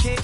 kid.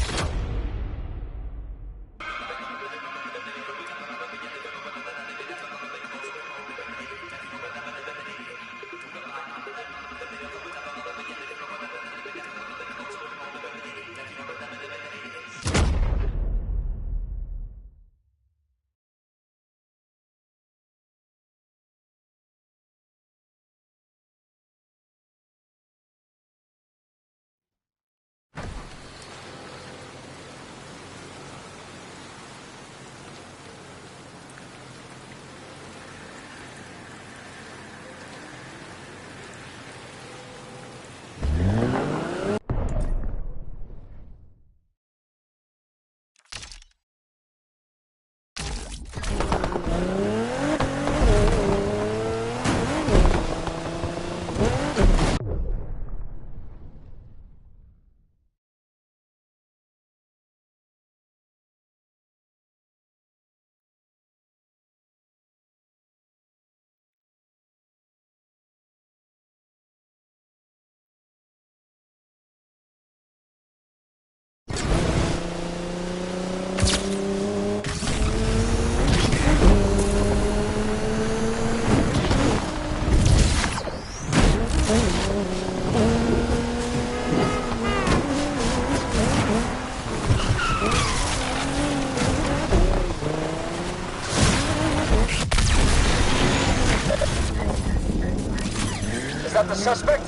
Is that the suspect?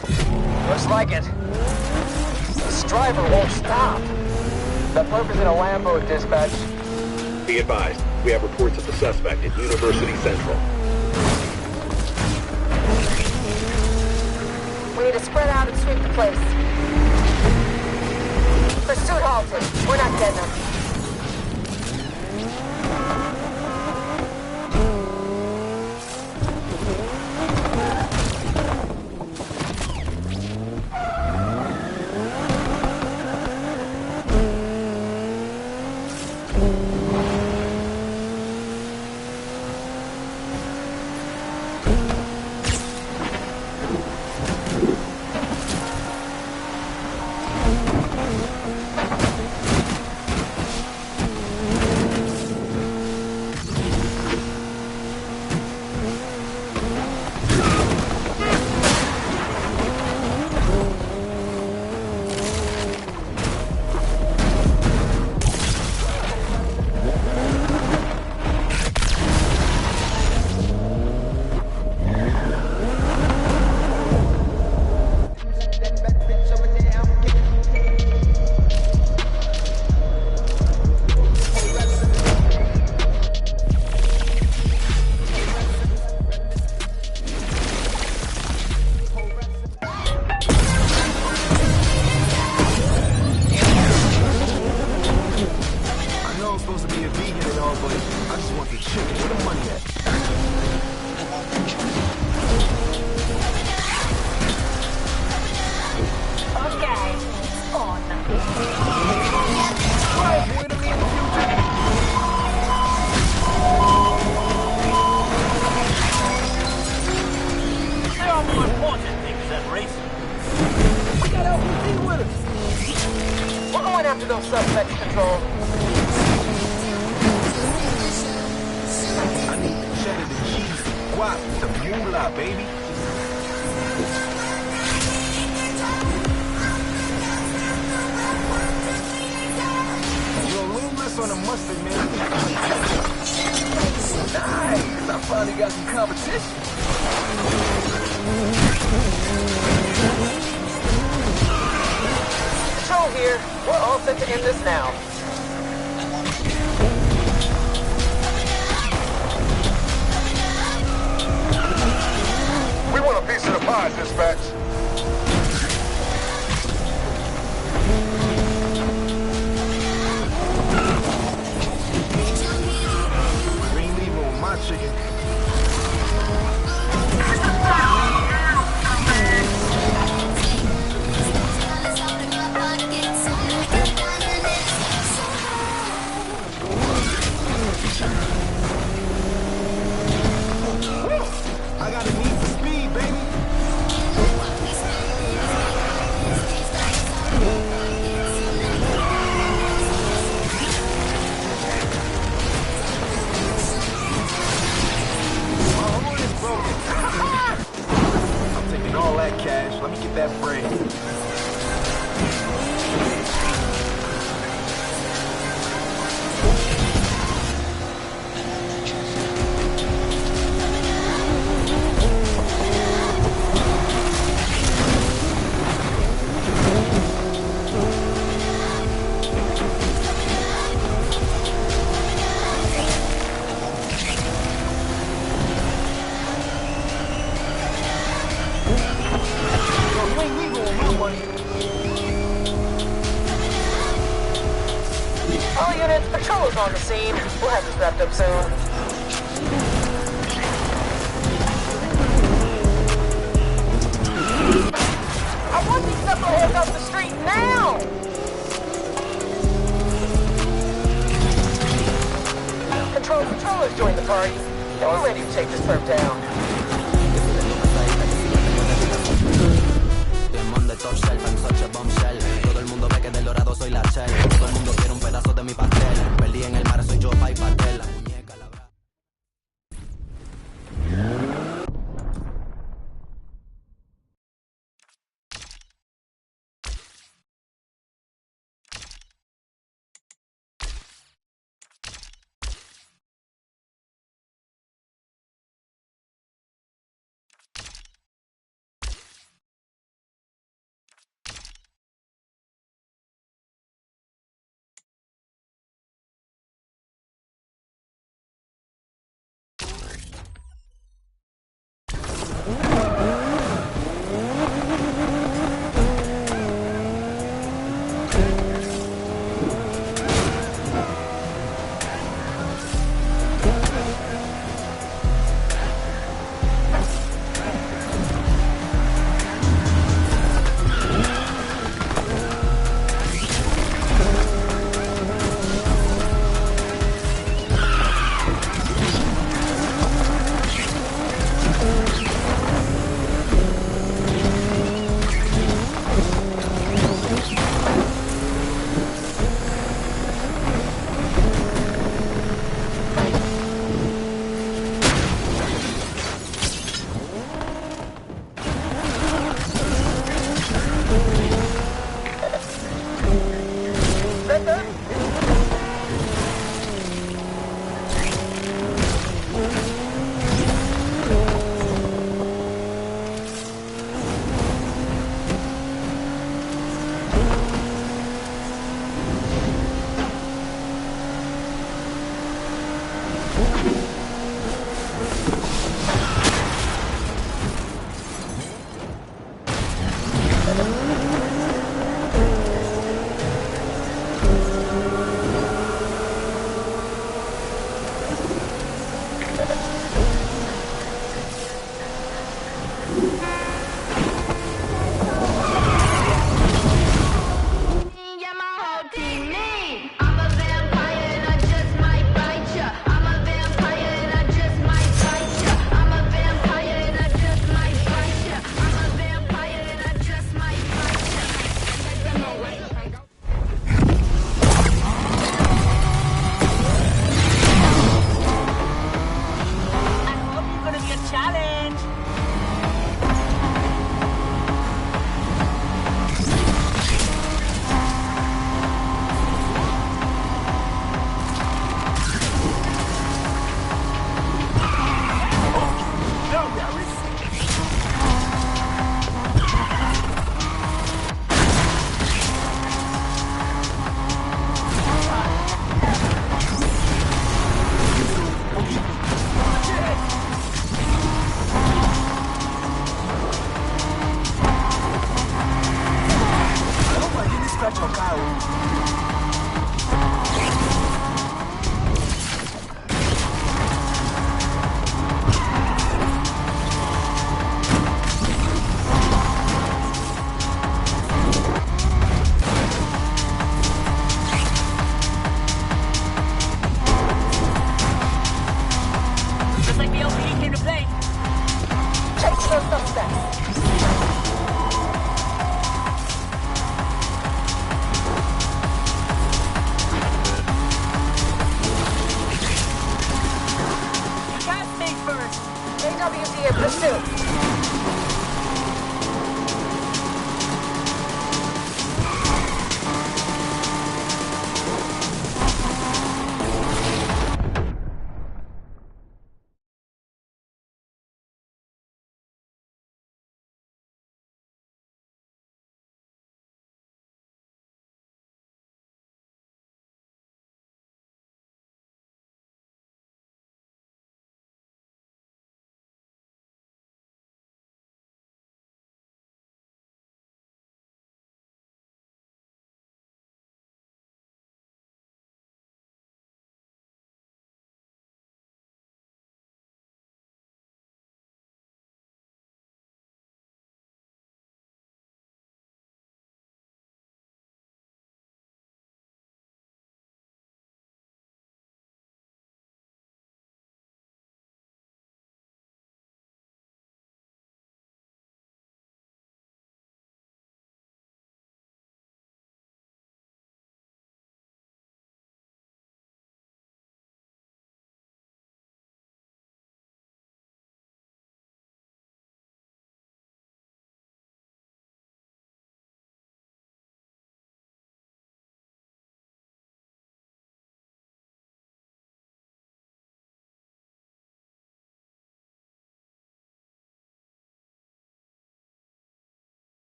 Looks like it. This driver won't stop. That perp is in a Lambo, dispatch. Be advised, we have reports of the suspect at University Central. We need to spread out and sweep the place. Pursuit halted. We're not getting them. After those suspects, Control. I need the cheddar, the cheese, the guap, the moolah, baby. Yo, a little less on the mustard, man. Nice! I finally got some competition. Control here. We're all set to end this now. We want a piece of the pie, dispatch. Green leave on my chicken. I got a need for speed, baby. All units, patrol is on the scene. We'll have this wrapped up soon. I want these knuckleheads off the street now! Controllers joined the party, and we're ready to take this perp down. Top shelf, I'm such a bombshell. Todo el mundo ve que del dorado soy la shell. Todo el mundo quiere un pedazo de mi pastel. Perdí en el mar, soy yo, pa' y pastel. La muñeca, la bra...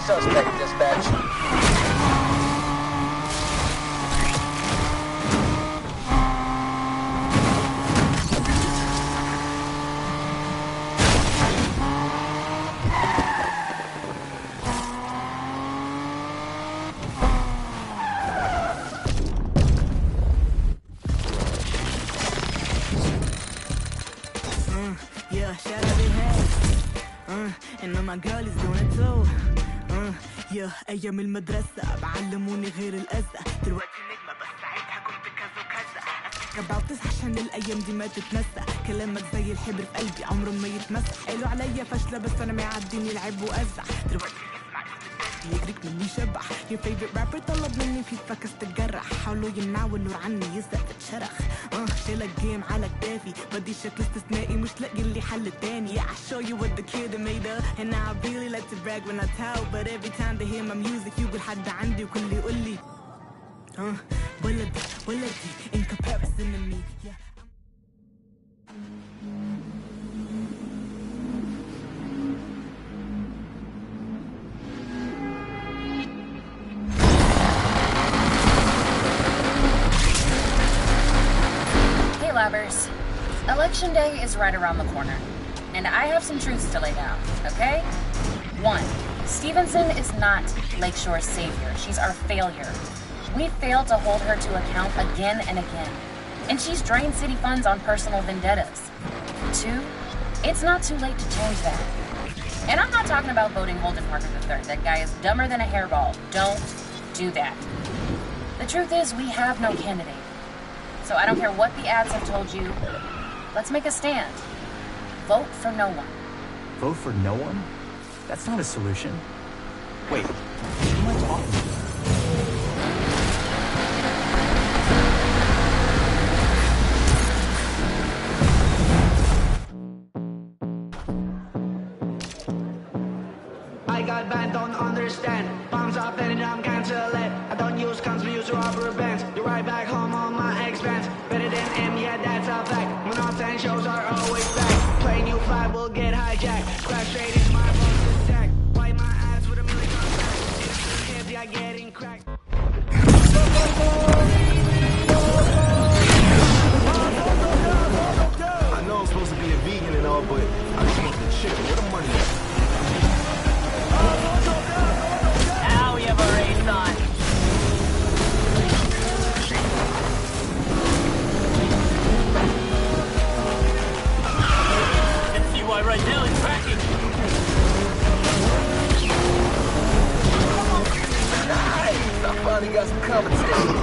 suspect, dispatch. Yeah, shout out to head. And all my girl is doing it too. Yeah, أيام المدرسة بعلموني غير الأذى. دلوقتي نجمة بس ساعتها كنت كذا وكذا. أفكر about this عشان الأيام دي ما تتنسى. كلامك زي الحبر في قلبي عمره ما يتمسح. قالوا عليا فاشلة بس أنا معديني العيب وأزع. دلوقتي اسمع اسمي يجريك مني شبح. Your favorite rapper طلب مني في فكس تتجرح. حاولوا يمنعوا النور عني يزق اتشرخ. شيلك جيم على كتافي بدي شكل استثنائي مش لاقي لي حل تاني. Yeah, I show you what the kid made up. And I really like to brag when I tell. But every time they hear my music يقول حد عندي وكل يقول لي ولدي in comparison to me. Yeah. Labbers, Election Day is right around the corner, and I have some truths to lay down, okay? 1. Stevenson is not Lakeshore's savior. She's our failure. We failed to hold her to account again and again, and she's drained city funds on personal vendettas. 2. It's not too late to change that. And I'm not talking about voting Holden Parker III. That guy is dumber than a hairball. Don't do that. The truth is, we have no candidate. So I don't care what the ads have told you. Let's make a stand. Vote for no one. Vote for no one? That's not a solution. Wait, who am I talking to? I got banned, don't understand. Bombs up and I'm cancel it. I don't use guns, we use rubber bands. You're right back home on my expense. Better than him, yeah, that's a fact. Monauts and shows are always back. Play new fly will get hijacked. Crash straight into my boss's stack. Wipe my ass with a million contracts. It's heavy, I getting cracked. I know I'm supposed to be a vegan and all, but I just want the chip. Where the money at? Now we have a race on. Can see why right now it's cracking. Nice! I finally got some competition.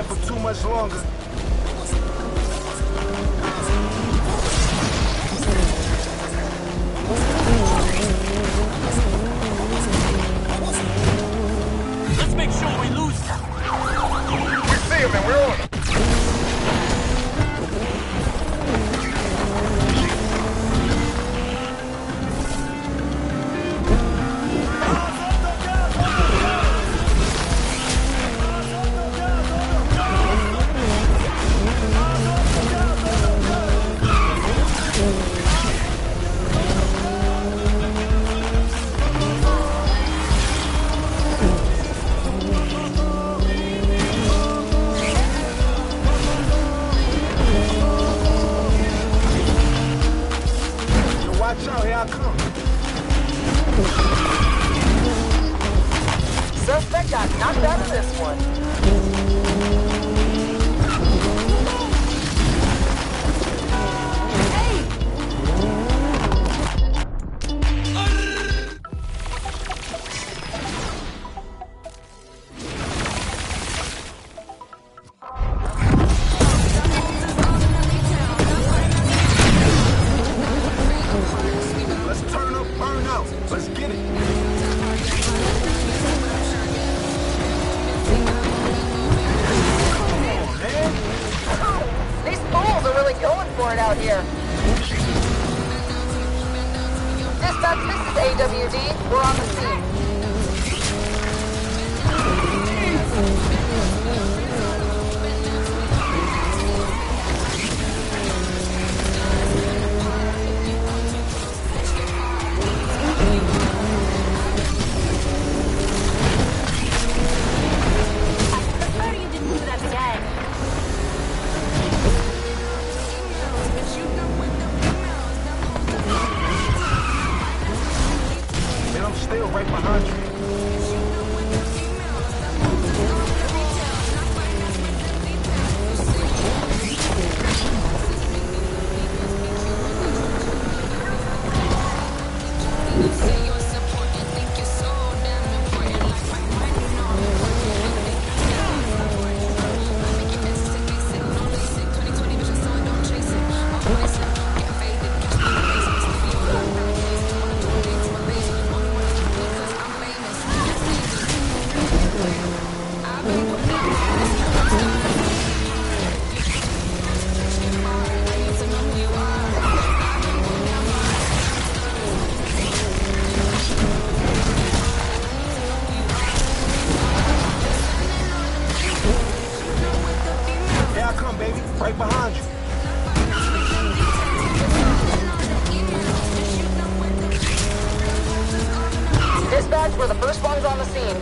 For too much longer. Let's make sure we lose. We see him and we're on him. Watch out, here I come. Suspect got knocked out of this one. Let's turn up, burn out. Let's get it. CWD, we're on the scene. Man, I'm still right behind you. Here I come, baby. Right behind you. Dispatch, we're the first ones on the scene.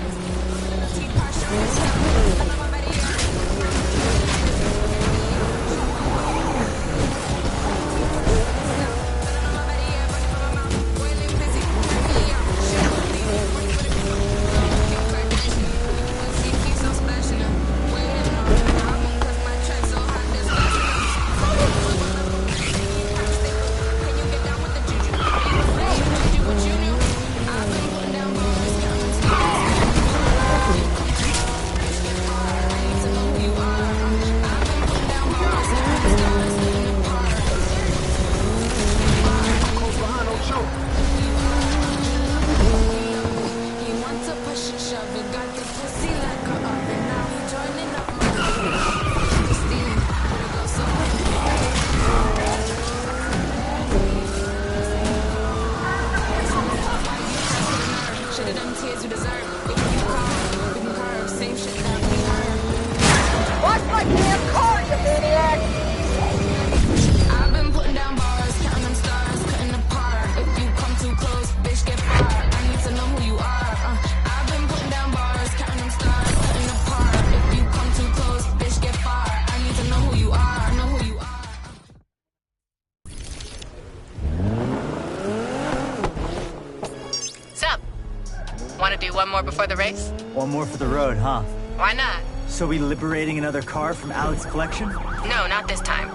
Watch my damn car, you maniac! I've been putting down bars, counting them stars, cutting apart. If you come too close, bitch, get fired. I need to know who you are. I've been putting down bars, counting them stars, cutting apart. If you come too close, bitch, get fired. I need to know who you are, know who you are. Sup? Want to do one more before the race? One more for the road, huh? Why not? So we liberating another car from Alex's collection? No, not this time.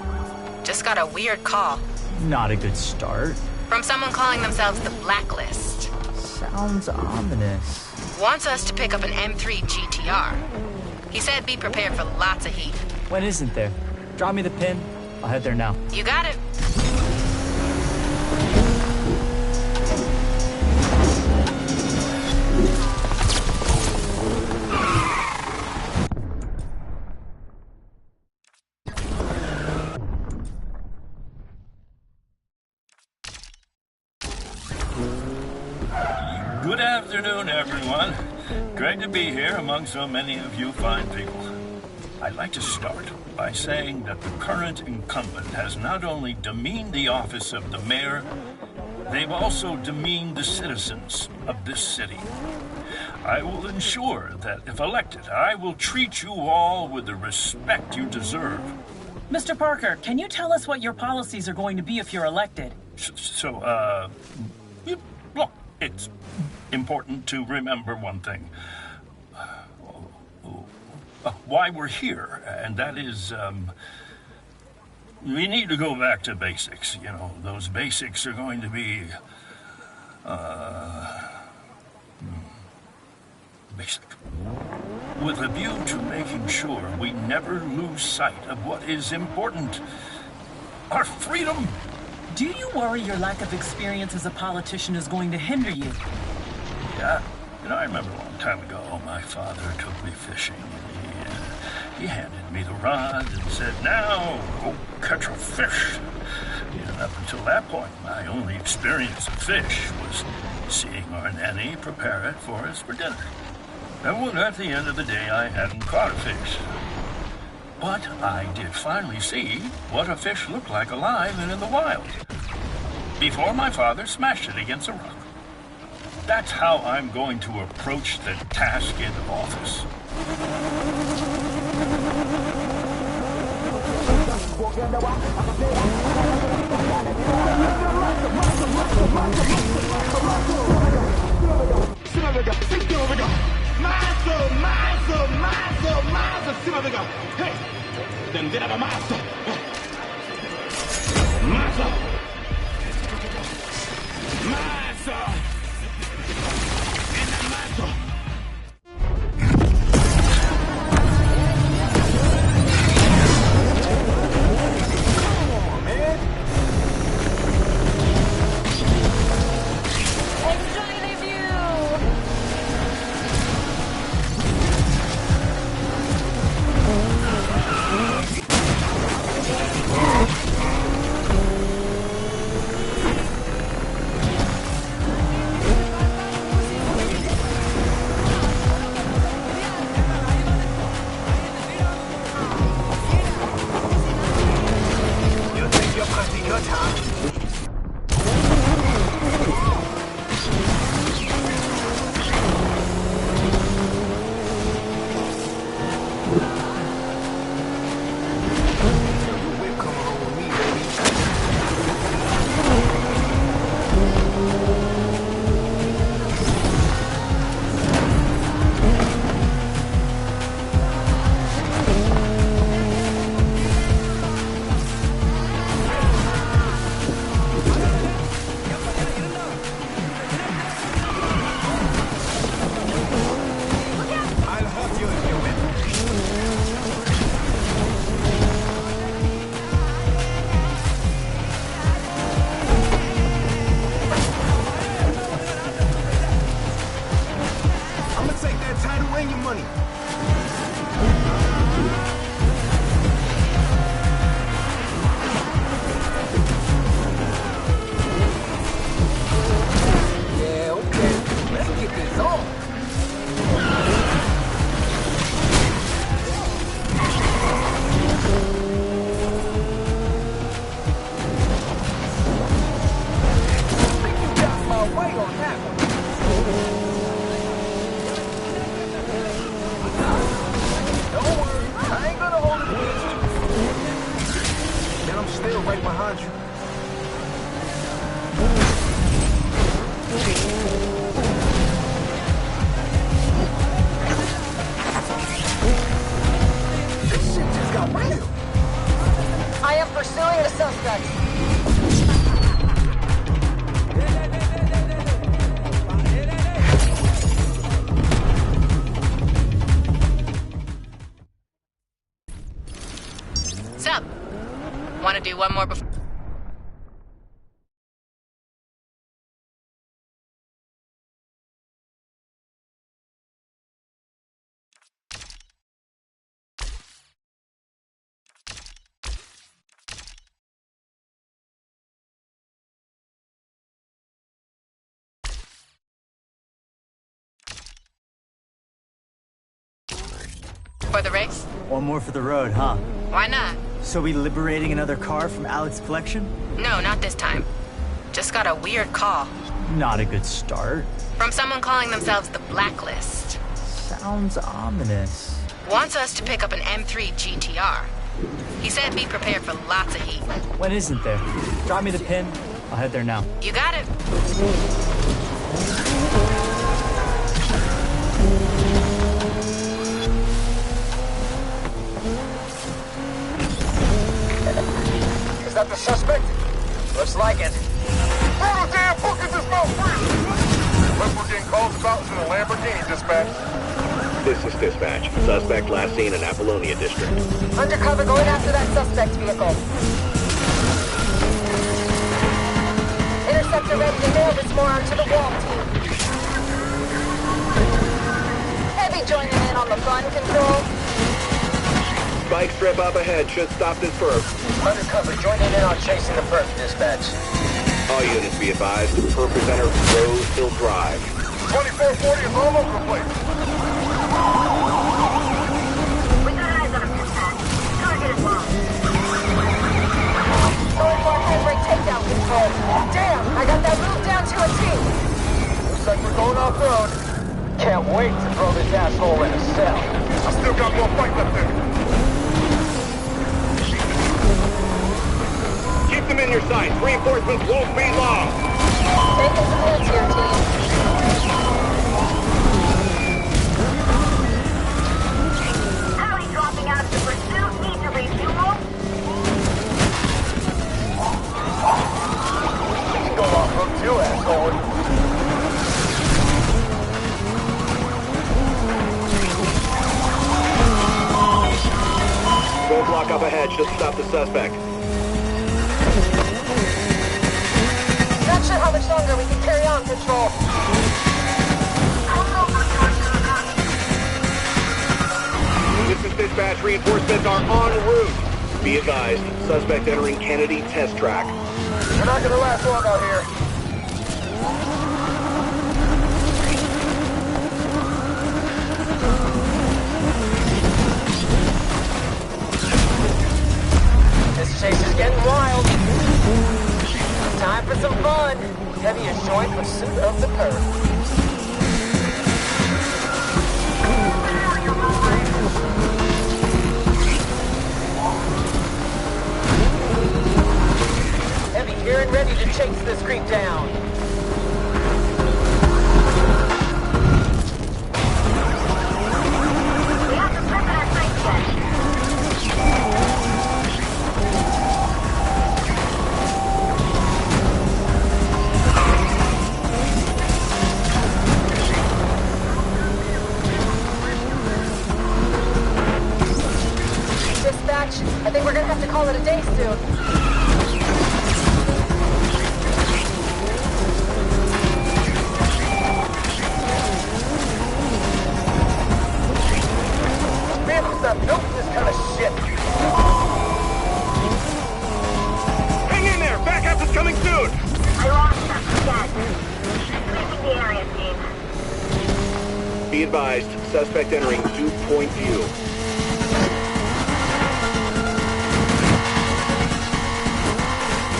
Just got a weird call. Not a good start. From someone calling themselves the Blacklist. Sounds ominous. Wants us to pick up an M3 GTR. He said be prepared for lots of heat. When isn't there? Drop me the pin. I'll head there now. You got it. Good afternoon, everyone. Great to be here among so many of you fine people. I'd like to start by saying that the current incumbent has not only demeaned the office of the mayor, they've also demeaned the citizens of this city. I will ensure that if elected, I will treat you all with the respect you deserve. Mr. Parker, can you tell us what your policies are going to be if you're elected? Look, it's important to remember one thing. Why we're here, and that is, we need to go back to basics. You know, those basics are going to be, basic. With a view to making sure we never lose sight of what is important. Our freedom. Do you worry your lack of experience as a politician is going to hinder you? Yeah. You know, I remember a long time ago, my father took me fishing. He handed me the rod and said, "Now, go catch a fish." You And up until that point, my only experience of fish was seeing our nanny prepare it for us for dinner. And at the end of the day, I hadn't caught a fish. But I did finally see what a fish looked like alive and in the wild, before my father smashed it against a rock. That's how I'm going to approach the task in office. Want to do one more before? For the race? One more for the road, huh? Why not? So we liberating another car from Alex's collection? No, not this time. Just got a weird call. Not a good start. From someone calling themselves the Blacklist. Sounds ominous. Wants us to pick up an M3 GTR. He said be prepared for lots of heat. When isn't there? Drop me the pin. I'll head there now. You got it. Is that the suspect? Looks like it. Throw the damn book in this mouth, unless we're getting calls about in the Lamborghini dispatch. This is dispatch. Suspect last seen in Apollonia District. Undercover going after that suspect vehicle. Interceptor ready to nail this moron to the wall, team. Heavy joining in on the gun control. Spike strip up ahead should stop this perp. Undercover, joining in on chasing the perp, dispatch. All units be advised, perp is entered Rose Hill Drive. 2440 is all over the place. We got eyes on him, dispatch. Target is low. Going for handbrake takedown control. Damn, I got that move down to a T. Looks like we're going off-road. Can't wait to throw this asshole in a cell. I still got more fight left in me. Keep them in your sights. Reinforcements won't be long. Taking some hits here, team. Howdy dropping out of the pursuit. Need to refuel. You can go off-road too, asshole. Roadblock up ahead should stop the suspect. Not sure how much longer we can carry on, Control. This is dispatch. Reinforcements are en route. Be advised, suspect entering Kennedy test track. We're not gonna last long out here. This chase is getting wild. Time for some fun. Heavy is joint pursuit of the perp. Heavy here and ready to chase this creep down. We have the perp in our sights yet. Dispatch, I think we're gonna have to call it a day soon. Vehicle's not built for this kind of shit. Hang in there! Backup is coming soon! I lost him. Dead. Sweeping the area, team. Be advised, suspect entering Dew Point View.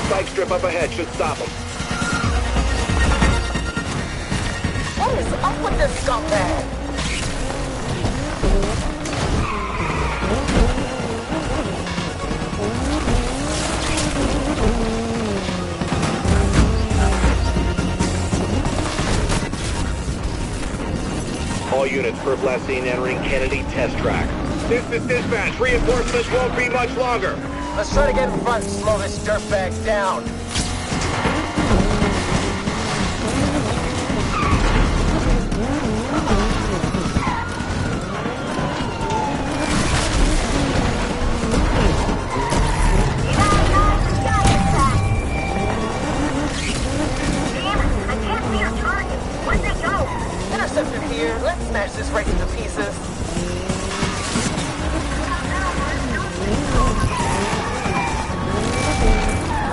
Spike strip up ahead should stop him. What is up with this scumbag? All units, perp last seen entering Kennedy test track. This is dispatch. Reinforcements won't be much longer. Let's try to get in front and slow this dirtbag down. Interceptor here. Let's smash this right into pieces.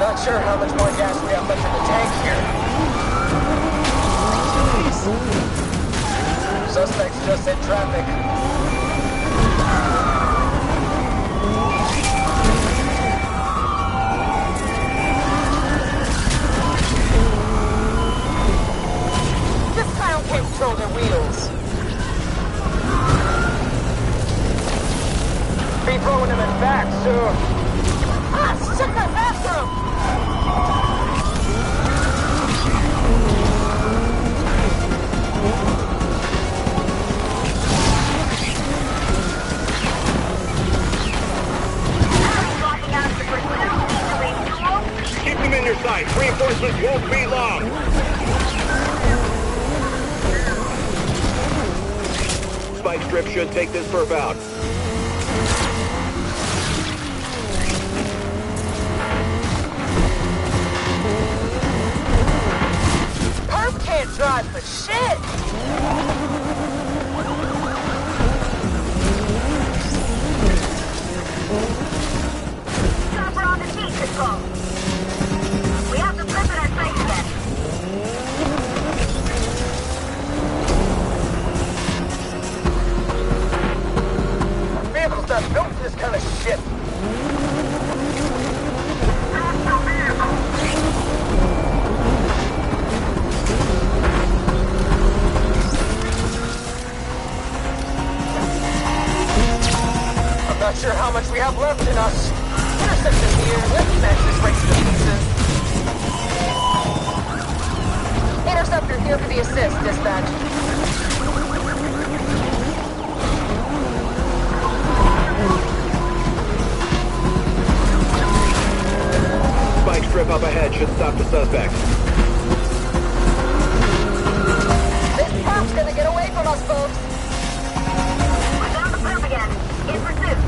Not sure how much more gas we have left in the tank here. Suspects just hit traffic. This clown can't control their wheels. Be throwing him in back soon. Ah, shit, that's after him! Keep them in your sights. Reinforcements won't be long. Spike strip should take this perp out. Perp can't drive for shit! control. We have to flip it at sight again. Our vehicle's not built for this kind of shit. I'm not sure how much we have left in us. Interception here. Let's smash this race to pieces. Interceptor here for the assist, dispatch. Spike strip up ahead should stop the suspect. This cop's gonna get away from us, folks. We're down the curve again. In pursuit.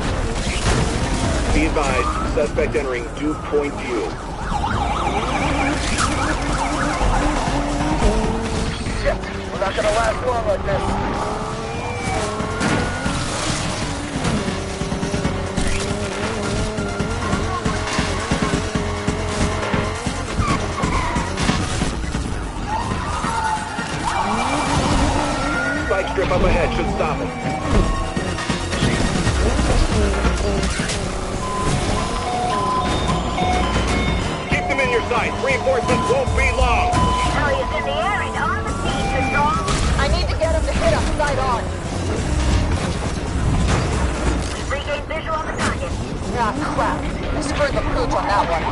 Be advised, suspect entering due point view. Shit, we're not gonna last long like this. Spike strip up ahead should stop it. Keep them in your sights. Reinforcements won't be long. Hell, he's in the air and on the scene, Control. I need to get him to hit us side on. Regain visual on the target. Ah, crap. I screwed the pooch on that one.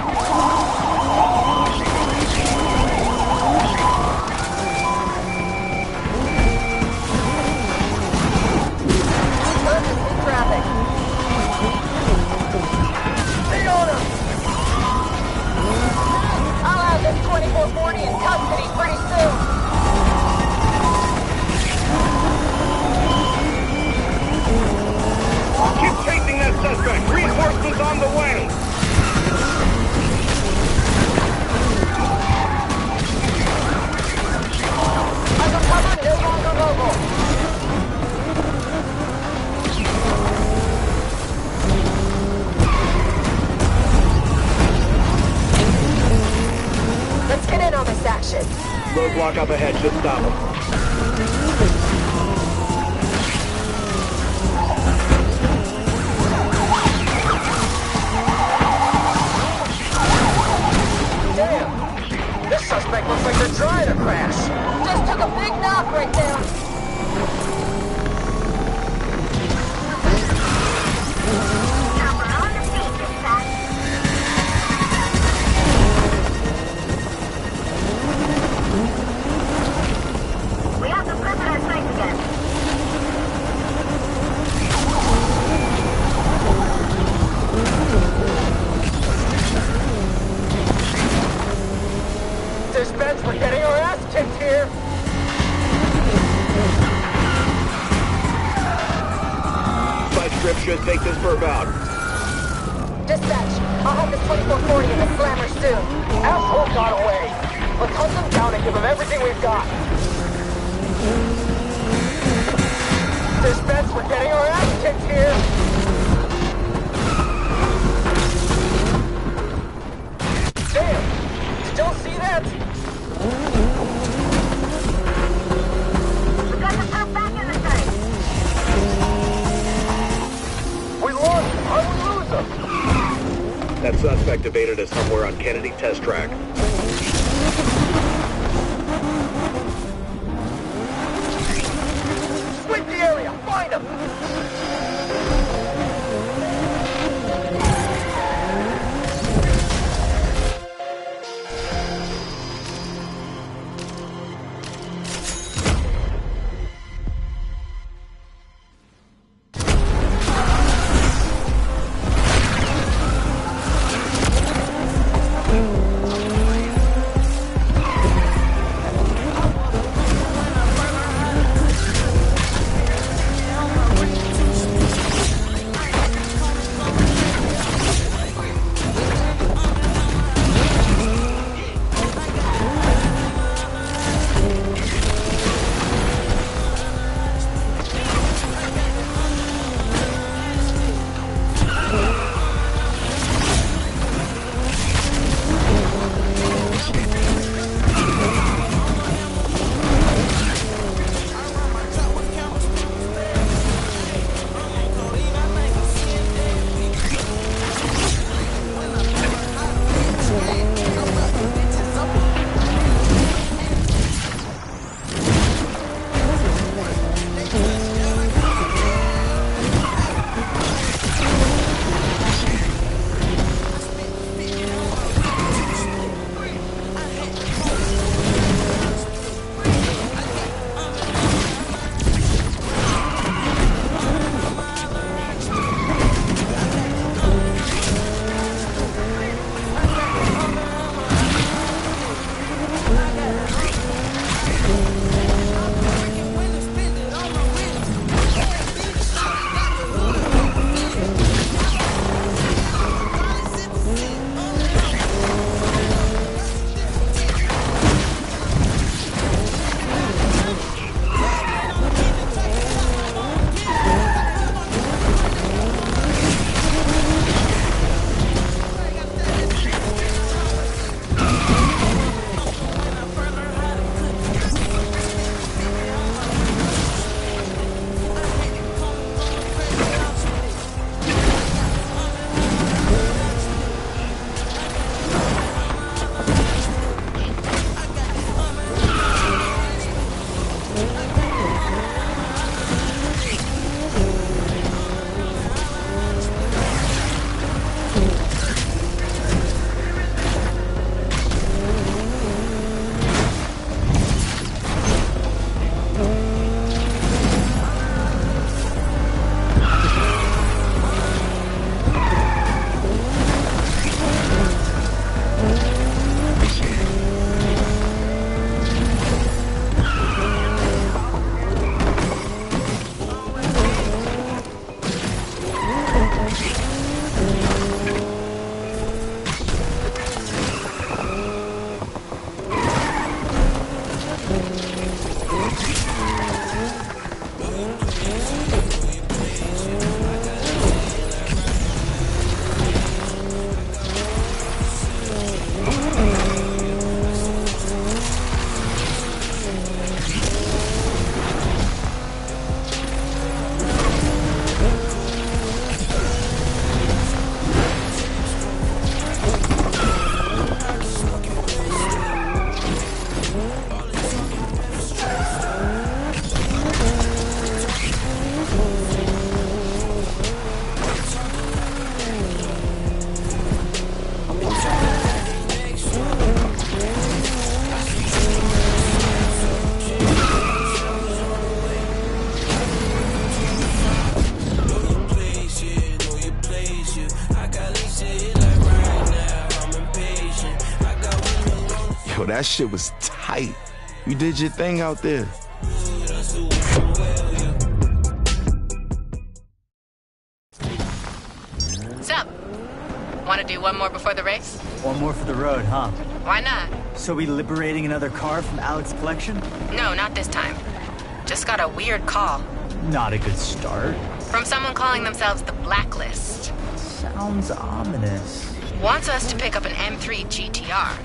Emergency traffic. Stay on him! I'll have this 2440 in custody pretty soon. Keep chasing that suspect. Reinforcements on the way. Undercover no longer mobile. Let's get in on this action. Roadblock up ahead should stop him. Damn! This suspect looks like they're trying to crash. Just took a big knock right there. Chopper on the scene, dispatch. We have to flip it at sight again. Dispatch, we're getting our ass kicked here. Spike strip should take this perp out. Dispatch, I'll have this 2440 in the slammer soon. Asshole got away. Let's hunt them down and give them everything we've got. Dispatch, we're getting our ass kicked here. Damn! Did y'all see that? We got the perp back in the sight. We lost him. How did we lose him? That suspect evaded us somewhere on Kennedy test track. Sweep the area. Find him. that shit was tight. You did your thing out there. Sup? Want to do one more before the race? One more for the road, huh? Why not? So we liberating another car from Alex's collection? No, not this time. Just got a weird call. Not a good start. From someone calling themselves the Blacklist. Sounds ominous. Wants us to pick up an M3 GTR.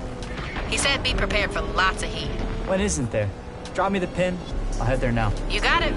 He said be prepared for lots of heat. When isn't there? Drop me the pin. I'll head there now. You got it.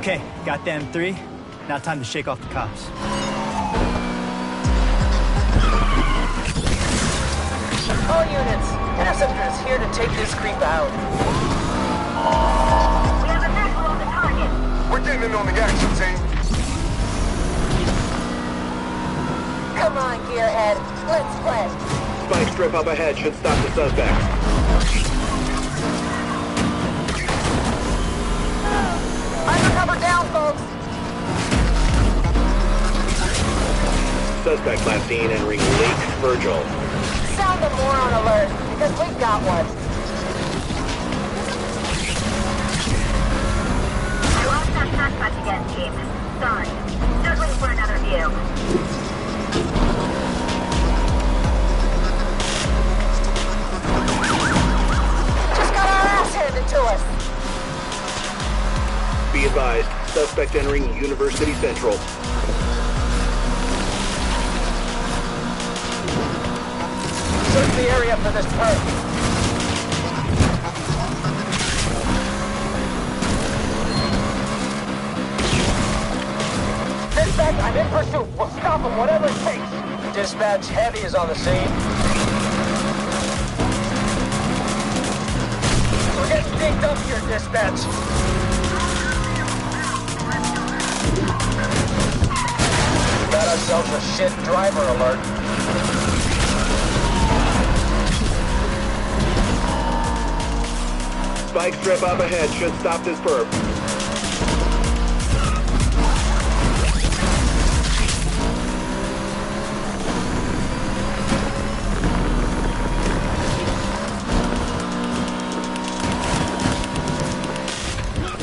Okay, got the M3. Now time to shake off the cops. All units, Interceptor is here to take this creep out. We have a visual on the target. We're getting in on the action, team. Come on, Gearhead. Let's play. Spike strip up ahead should stop the suspect. Undercover down, folks. Suspect last seen entering Lake Virgil. Sound the moron alert, because we've got one. I lost that touch again, team. Sorry. Just waiting for another view. Be advised, suspect entering University Central. Search the area for this perp. Dispatch, I'm in pursuit. We'll stop him, whatever it takes. Dispatch, Heavy is on the scene. We're getting digged up here, Dispatch. Got ourselves a shit driver alert. Spike strip up ahead should stop this perp.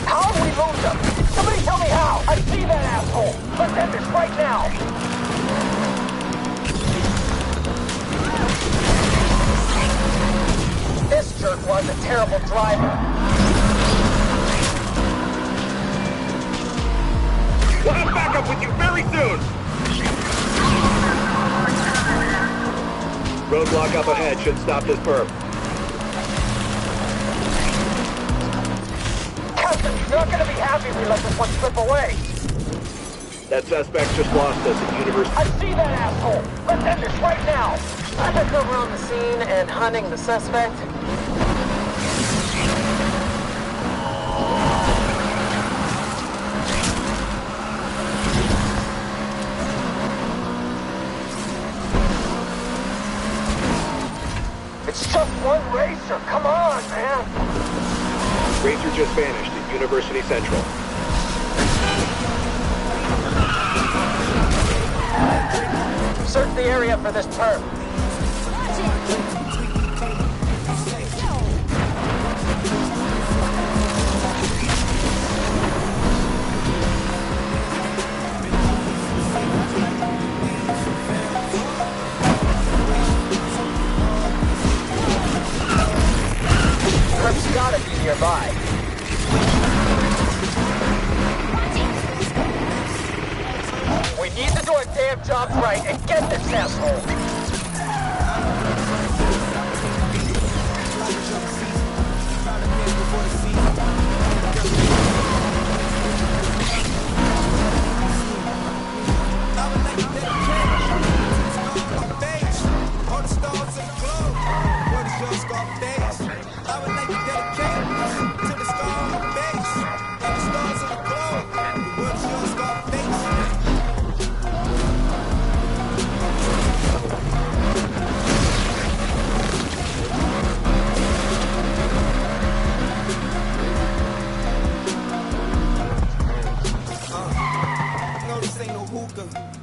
How have we moved him? Somebody tell me how! I see that asshole! Let's end this right now! This jerk was a terrible driver. We'll have backup with you very soon! Roadblock up ahead should stop this perp. Captain, you're not gonna be happy if we let this one slip away. That suspect just lost us at University. I see that asshole! Let's end this right now! I took over on the scene and hunting the suspect. It's just one racer, come on, man! Racer just vanished at University Central. Search the area for this perp. Perp's gotta be nearby. We need to do our damn jobs right and get this asshole.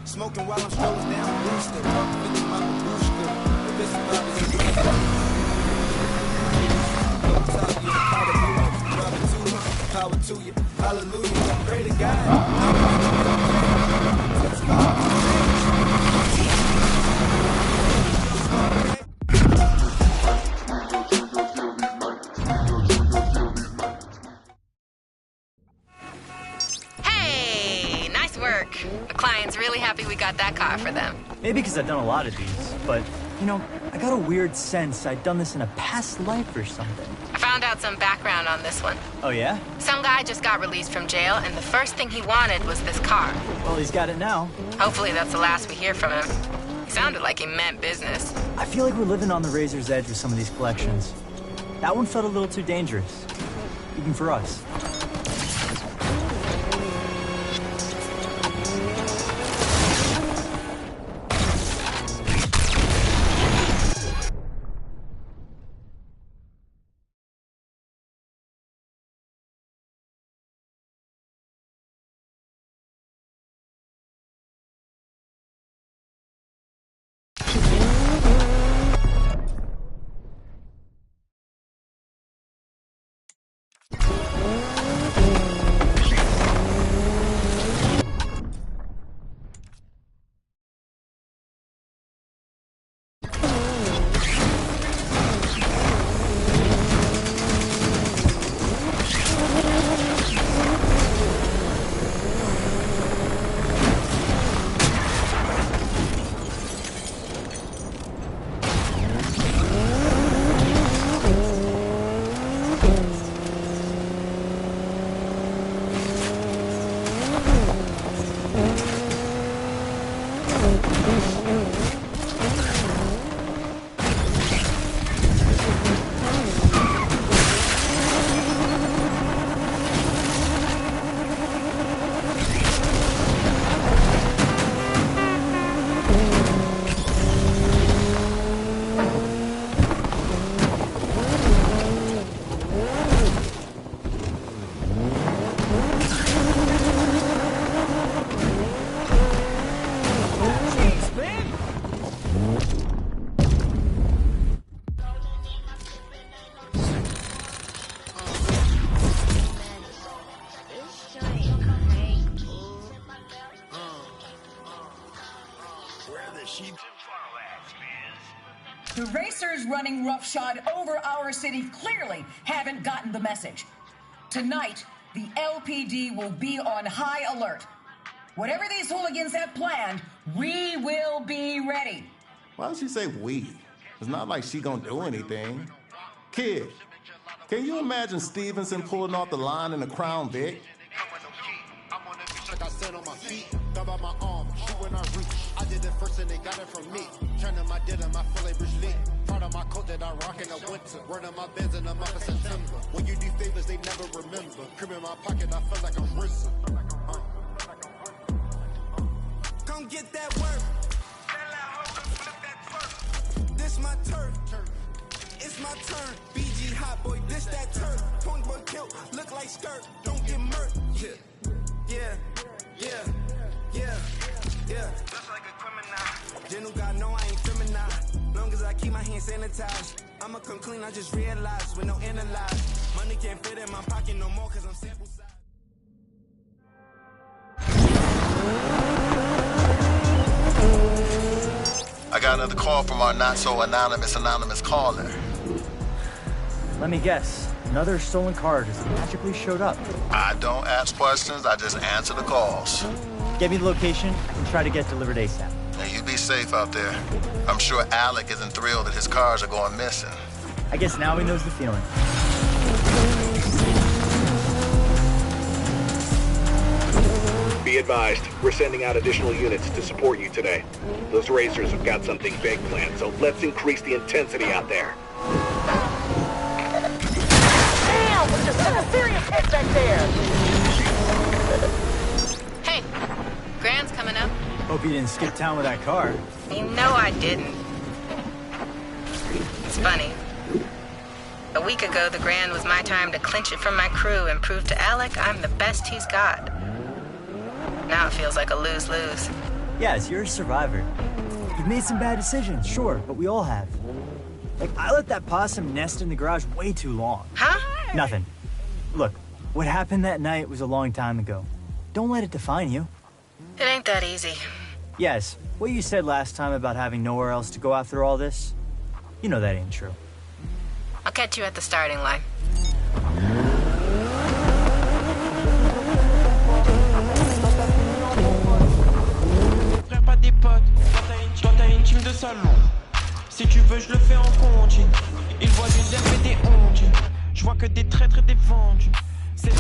Smoking while I'm strolling down Brewster. Feeling my babushka. The best vibe is in power to you. Hallelujah. Pray to God. Hey, nice work. The client's really happy we got that car for them. Maybe because I've done a lot of these, but, you know, I got a weird sense I'd done this in a past life or something. I found out some background on this one. Oh, yeah? Some guy just got released from jail, and the first thing he wanted was this car. Well, he's got it now. Hopefully that's the last we hear from him. He sounded like he meant business. I feel like we're living on the razor's edge with some of these collections. That one felt a little too dangerous, even for us. The racers running roughshod over our city clearly haven't gotten the message. Tonight, the LPD will be on high alert. Whatever these hooligans have planned, we will be ready. Why does she say we? It's not like she gonna do anything. Kid, can you imagine Stevenson pulling off the line in the Crown Vic? Like I said on my feet, gun by my arm, shoot when I reach. I did it first and they got it from me. Turning my did my Philly Bruce Lee. Proud of my coat that I rock in the winter. Word on my beds in the month of September. When you do favors, they never remember. Crib in my pocket, I feel like I'm RZA. Come get that work. This my turf. It's my turn. BG hot boy, this that turf. Point boy kilt, look like skirt. Don't get murked. Yeah. Just like a criminal. General God know I ain't feminine. Long as I keep my hands sanitized. I'ma come clean, I just realized with no analyze. Money can't fit in my pocket no more cause I'm sample size. I got another call from our not-so-anonymous caller. Let me guess. Another stolen car just magically showed up. I don't ask questions, I just answer the calls. Get me the location, I can try to get delivered ASAP. Now you be safe out there. I'm sure Alec isn't thrilled that his cars are going missing. I guess now he knows the feeling. Be advised, we're sending out additional units to support you today. Those racers have got something big planned, so let's increase the intensity out there. Damn! We just took a serious hit back there! Hey, Grand's coming up. Hope you didn't skip town with that car. You know I didn't. It's funny. A week ago, the Grand was my time to clinch it from my crew and prove to Alec I'm the best he's got. Now it feels like a lose-lose. Yes, you're a survivor. You've made some bad decisions, sure, but we all have. Like, I let that possum nest in the garage way too long. Huh? Nothing. Look, what happened that night was a long time ago. Don't let it define you. It ain't that easy. Yes, what you said last time about having nowhere else to go after all this, you know that ain't true. I'll catch you at the starting line. Pas des potes, toi t'as une team de salon. Si tu veux, je le fais en continu. Ils voient du zèle et des hontes. Je vois que des traîtres et des vendus. C'est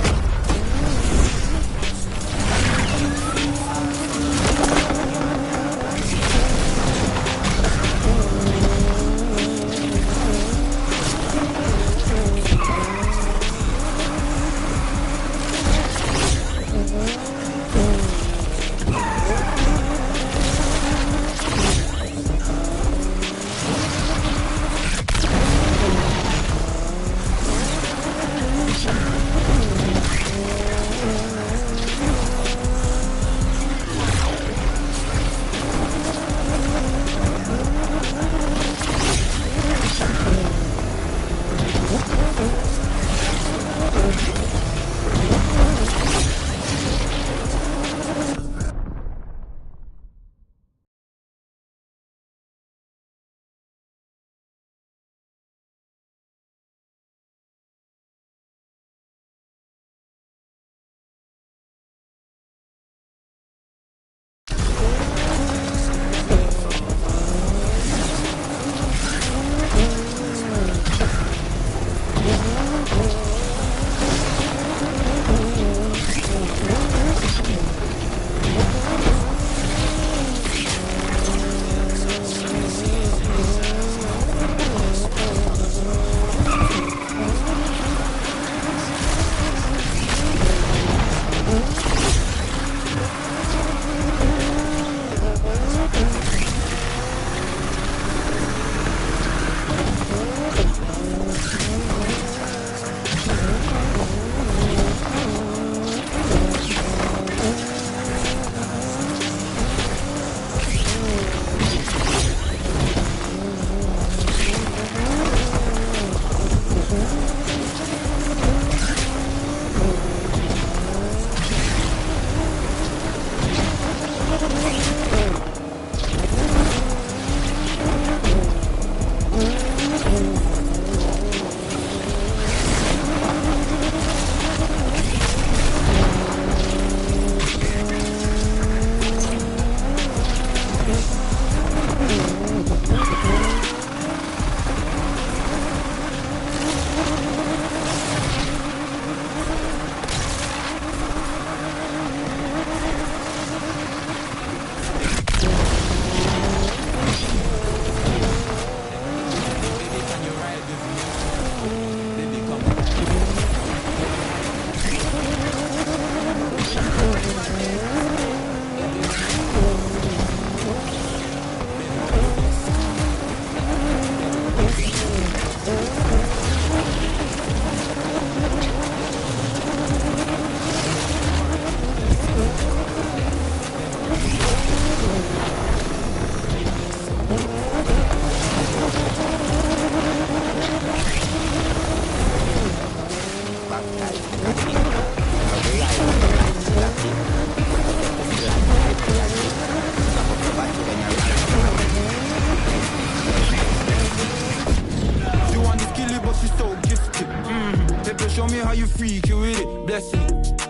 show me how you freaking with it. Blessing.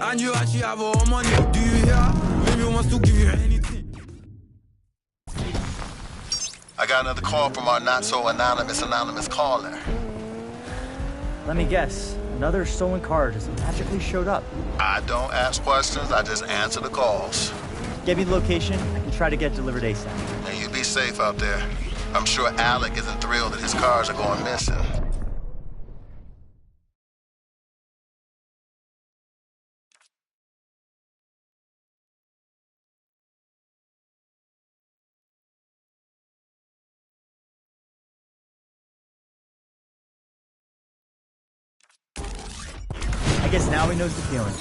And you actually have all money. Do you hear? Maybe wants to give you anything. I got another call from our not-so-anonymous caller. Let me guess. Another stolen car just magically showed up. I don't ask questions, I just answer the calls. Get me the location. I can try to get it delivered ASAP. And you be safe out there. I'm sure Alec isn't thrilled that his cars are going missing. I guess now he knows the feeling.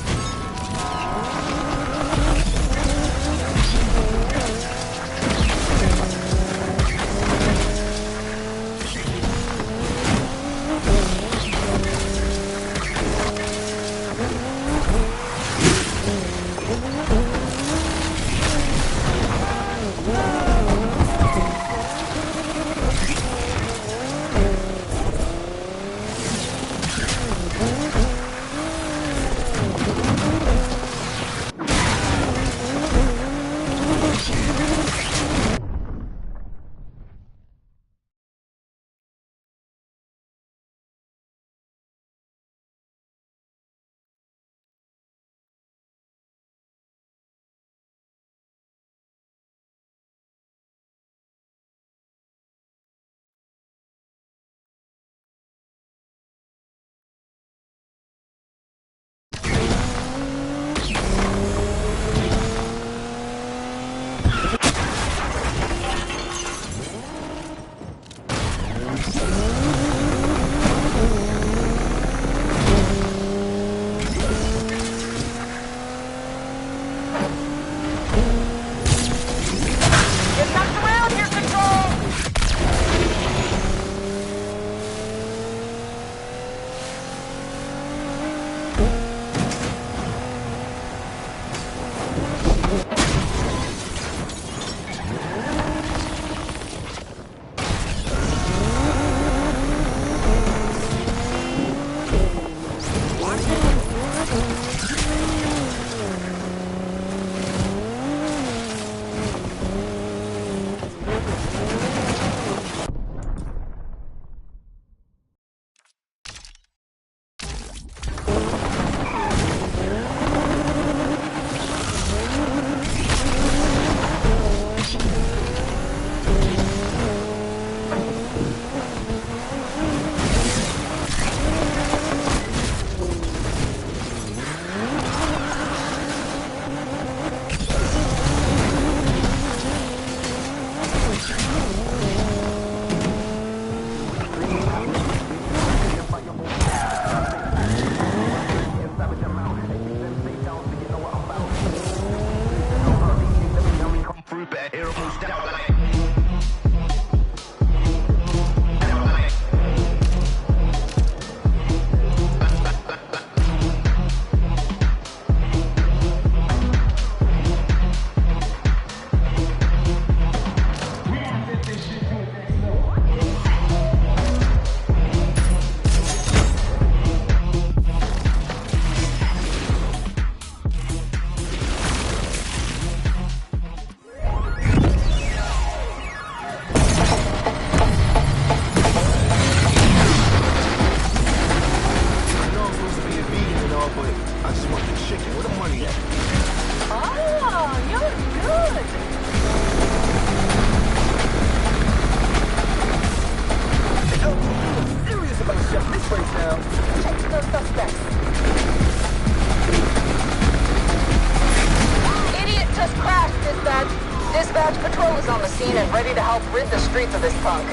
Ready to help rid the streets of this punk.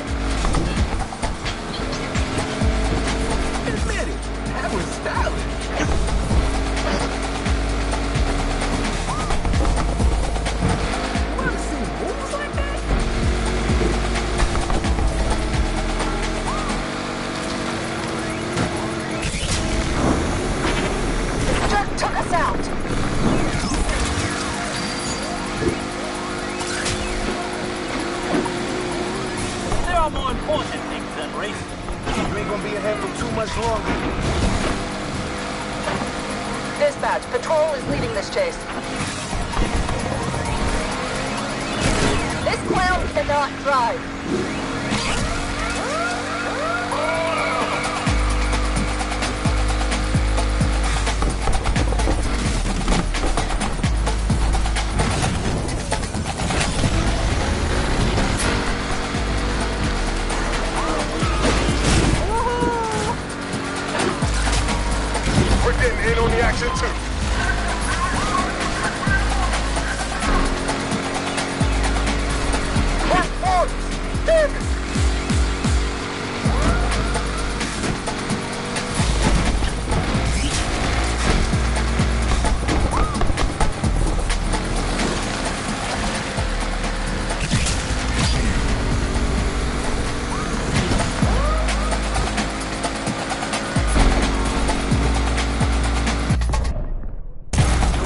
Admit it, that was stylish. You ever seen moves like that? The truck took us out. More important Dispatch, Patrol is leading this chase. This clown cannot drive. We're getting in on the action too. Push forward! Damn it!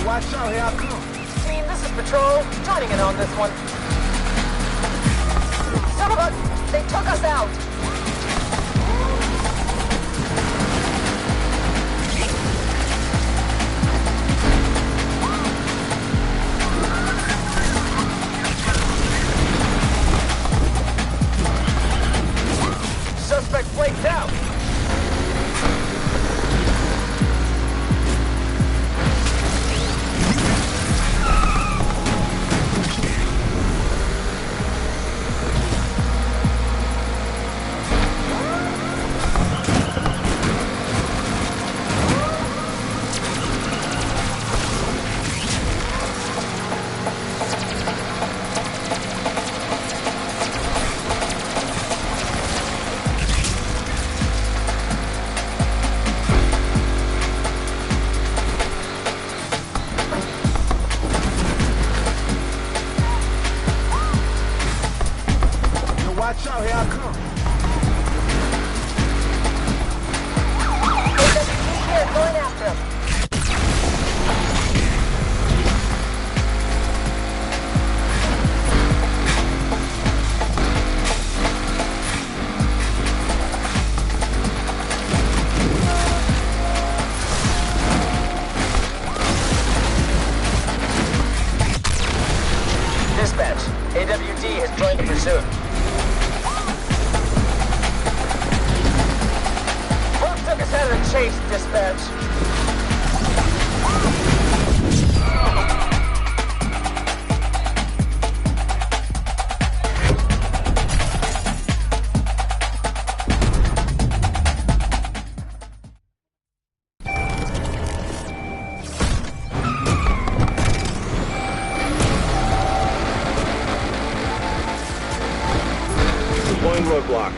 Watch out, here I come. Team, this is Patrol. Joining in on this one. Some of us, they took us out. Suspect flaked out. Watch out, here I come. Here, going after him. Dispatch, AWD has joined the pursuit. Took us out of the chase, Dispatch. Deploying roadblock.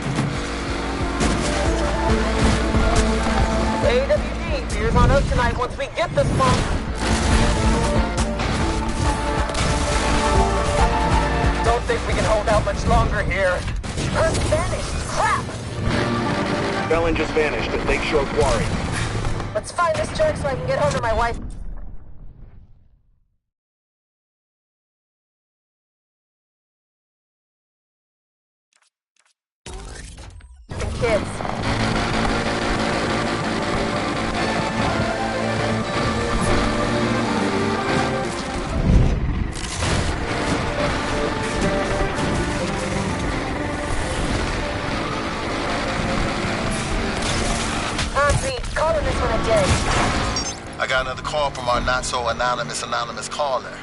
AWD, beers on us tonight once we get this month. Don't think we can hold out much longer here. Earth vanished. Crap! Felon just vanished at Lakeshore Quarry. Let's find this jerk so I can get home to my wife. And kids. Calling this one a day. I got another call from our not-so-anonymous caller.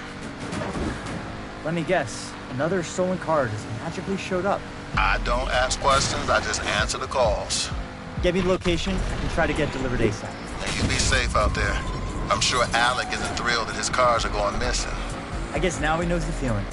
Let me guess. Another stolen car just magically showed up. I don't ask questions, I just answer the calls. Get me the location. I can try to get delivered ASAP. Now you be safe out there. I'm sure Alec isn't thrilled that his cars are going missing. I guess now he knows the feeling.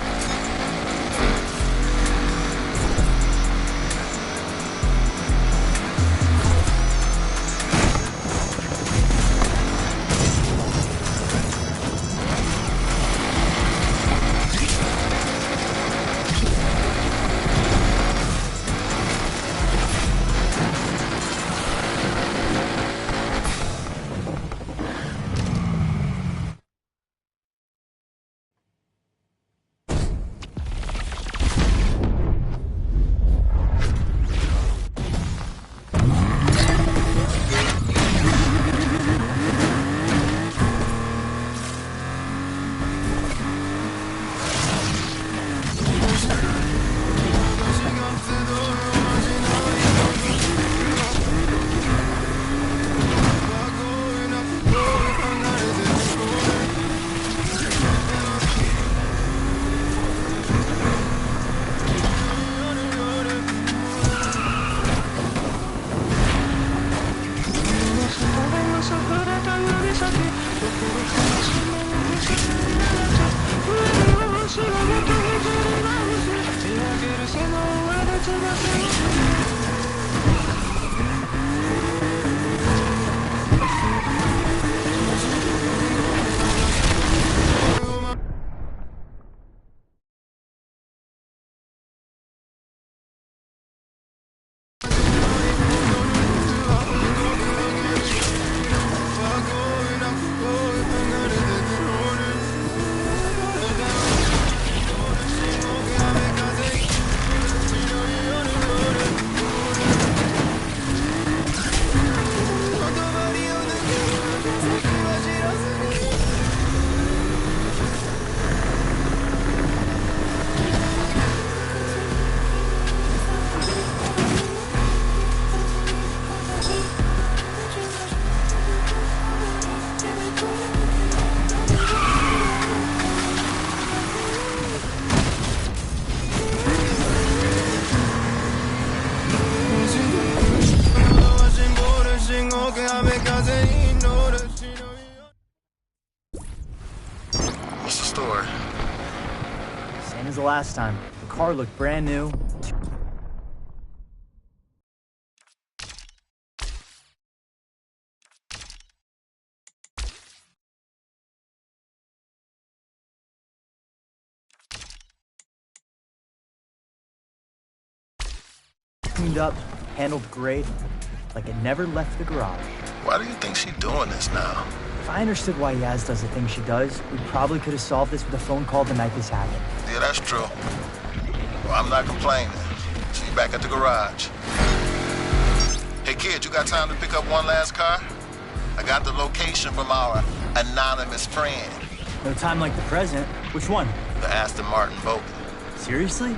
the last time. The car looked brand new. Cleaned up, handled great, like it never left the garage. Why do you think she's doing this now? If I understood why Yaz does the things she does, we probably could have solved this with a phone call the night this happened. Yeah, that's true. Well, I'm not complaining. See you back at the garage. Hey, kid, you got time to pick up one last car? I got the location from our anonymous friend. No time like the present. Which one? The Aston Martin Bogan. Seriously?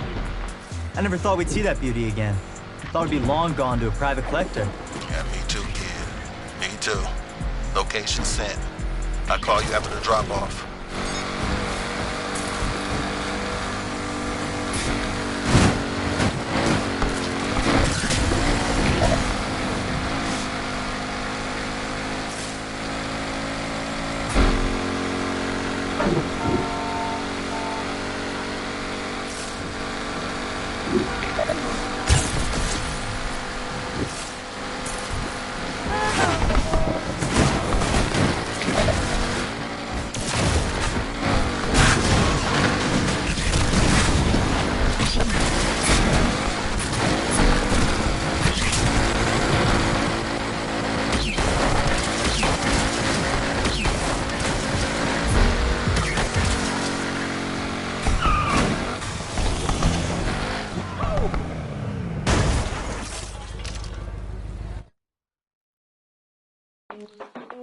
I never thought we'd see that beauty again. Thought it'd be long gone to a private collector. Yeah, me too, kid. Me too. Location sent. I'll call you after the drop-off.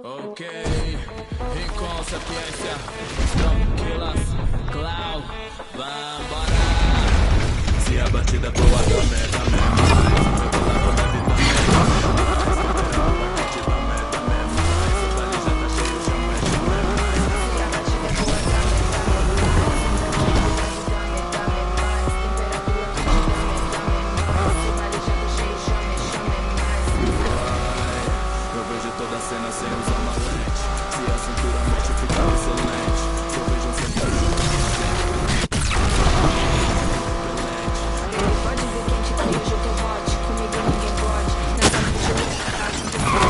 Ok, com sapiência, tranquilas, Clau, vambora. Se a batida boa também, eu vejo toda a cena sem usar malete. Se a cintura mexe, fica excelente. Se eu vejo sempre Pode ver quem te tem hoje eu tô hot. Comigo ninguém pode. Nessa noite eu vou ficar com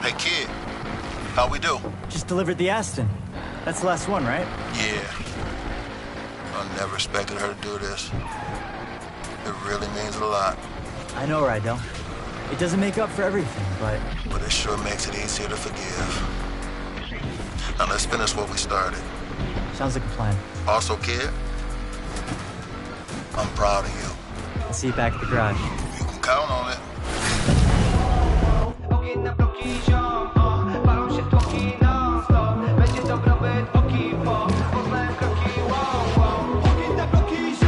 Hey, kid. How we do? Just delivered the Aston. That's the last one, right? Yeah. I never expected her to do this. It really means a lot. I know, Rydell. It doesn't make up for everything, but... But it sure makes it easier to forgive. Now let's finish what we started. Sounds like a plan. Also, kid, I'm proud of you. I'll see you back at the garage. You can count on it. Ogień na bloki ziom, palą się tłoki non-stop. Będzie dobrobyt, oki po, poznałem kroki, wow, wow. Ogień na bloki ziom.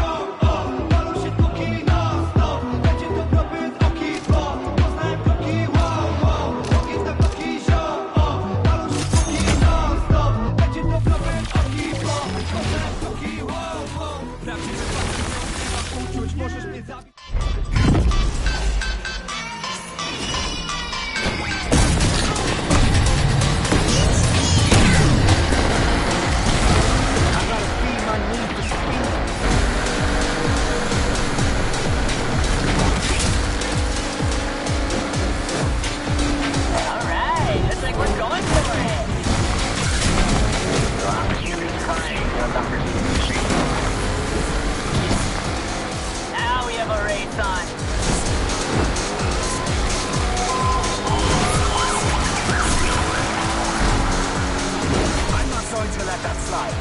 side.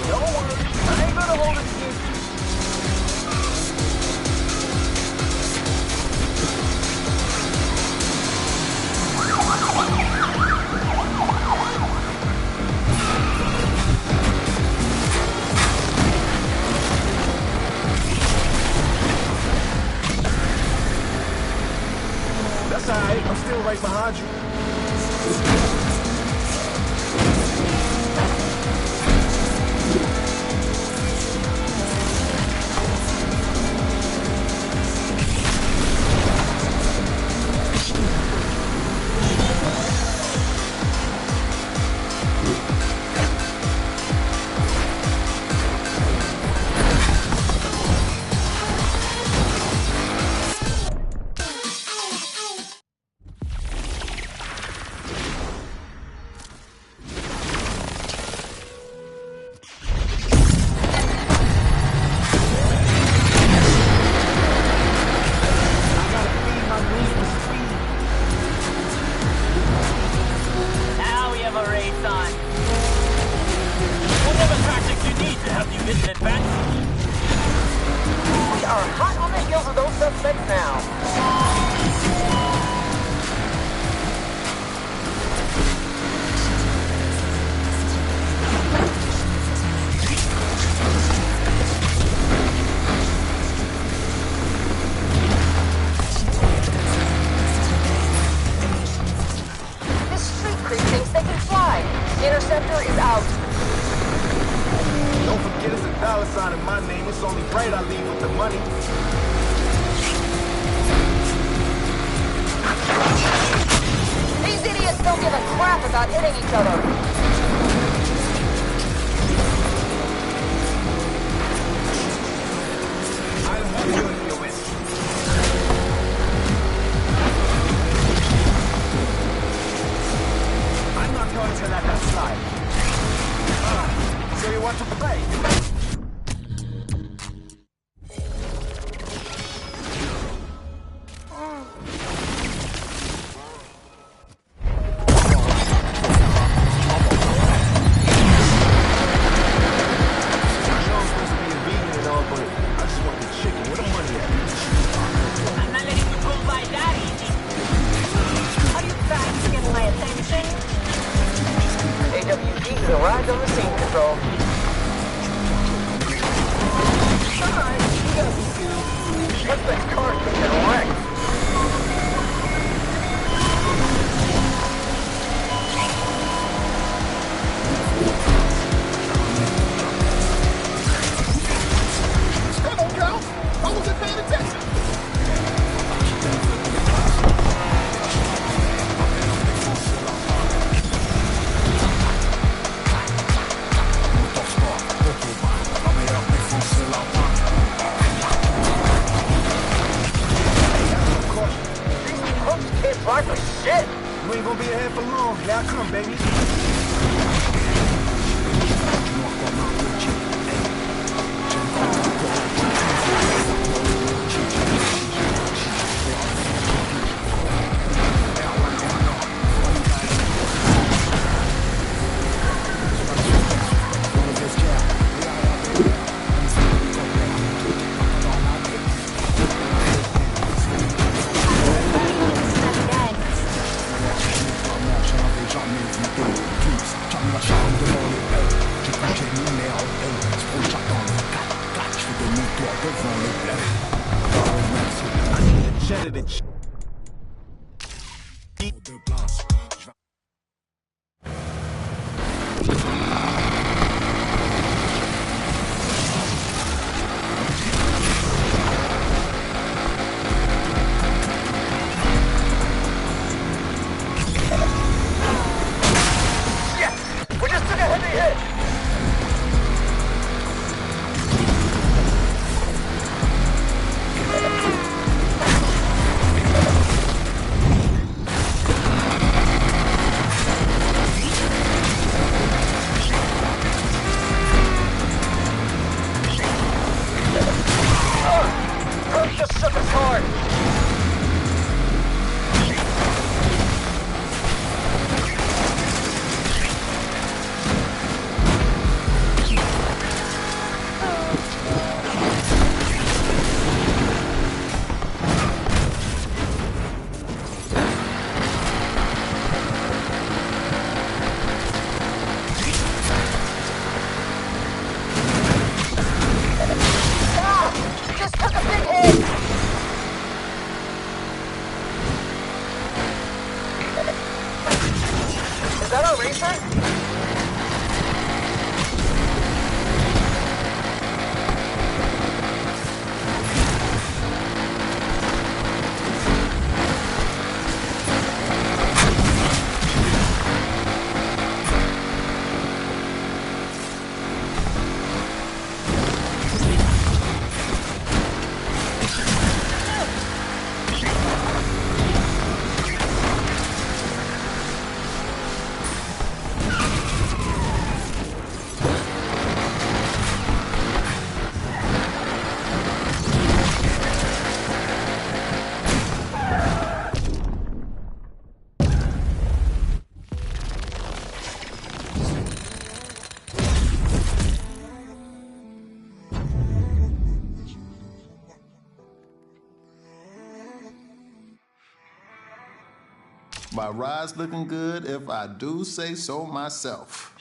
Don't worry, I ain't gonna hold it against you. That's alright, I'm still right behind you. Now we have a race on. Whatever tactics you need to help you get an advantage. We are hot on the heels of those suspects now. This street creep thinks they can fly. Interceptor is out. Don't forget it's a dollar sign in my name. It's only right I leave with the money. These idiots don't give a crap about hitting each other. I'll have you in your west. I'm not going to let that slide. So you want to play? I'm not letting you go by that easy. Are you trying to get my attention? AWD has arrived on the scene, Control. Alright, you got some skills. Let that car get wrecked. Come on, girl. I wasn't paying attention. Can't fly for shit. You ain't gonna be ahead for long. Here I come, baby. that our racer? My ride's looking good if I do say so myself.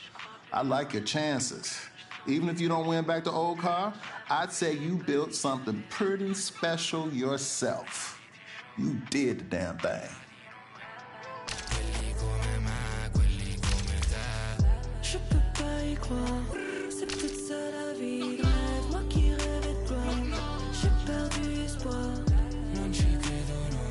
I like your chances. Even if you don't win back the old car, I'd say you built something pretty special yourself. You did the damn thing. Je peux pas y croire, c'est peut-être ça la vie de rêve, moi qui rêvais de toi, j'ai perdu espoir. Non ci credo no,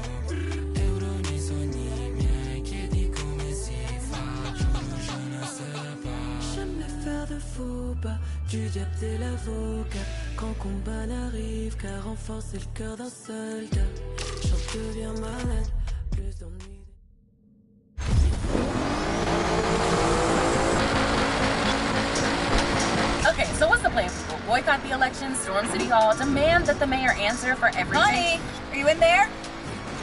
euro nei sogni miei, chiedi come si fa, giuro je ne sais pas. J'aime les faire de faux pas, du diable t'es l'avocat, quand combat n'arrive qu'à renforcer le cœur d'un soldat. J'en deviens malade, plus d'ennuis. Okay, so what's the plan? We'll boycott the election, storm City Hall, demand that the mayor answer for everything. Honey, are you in there?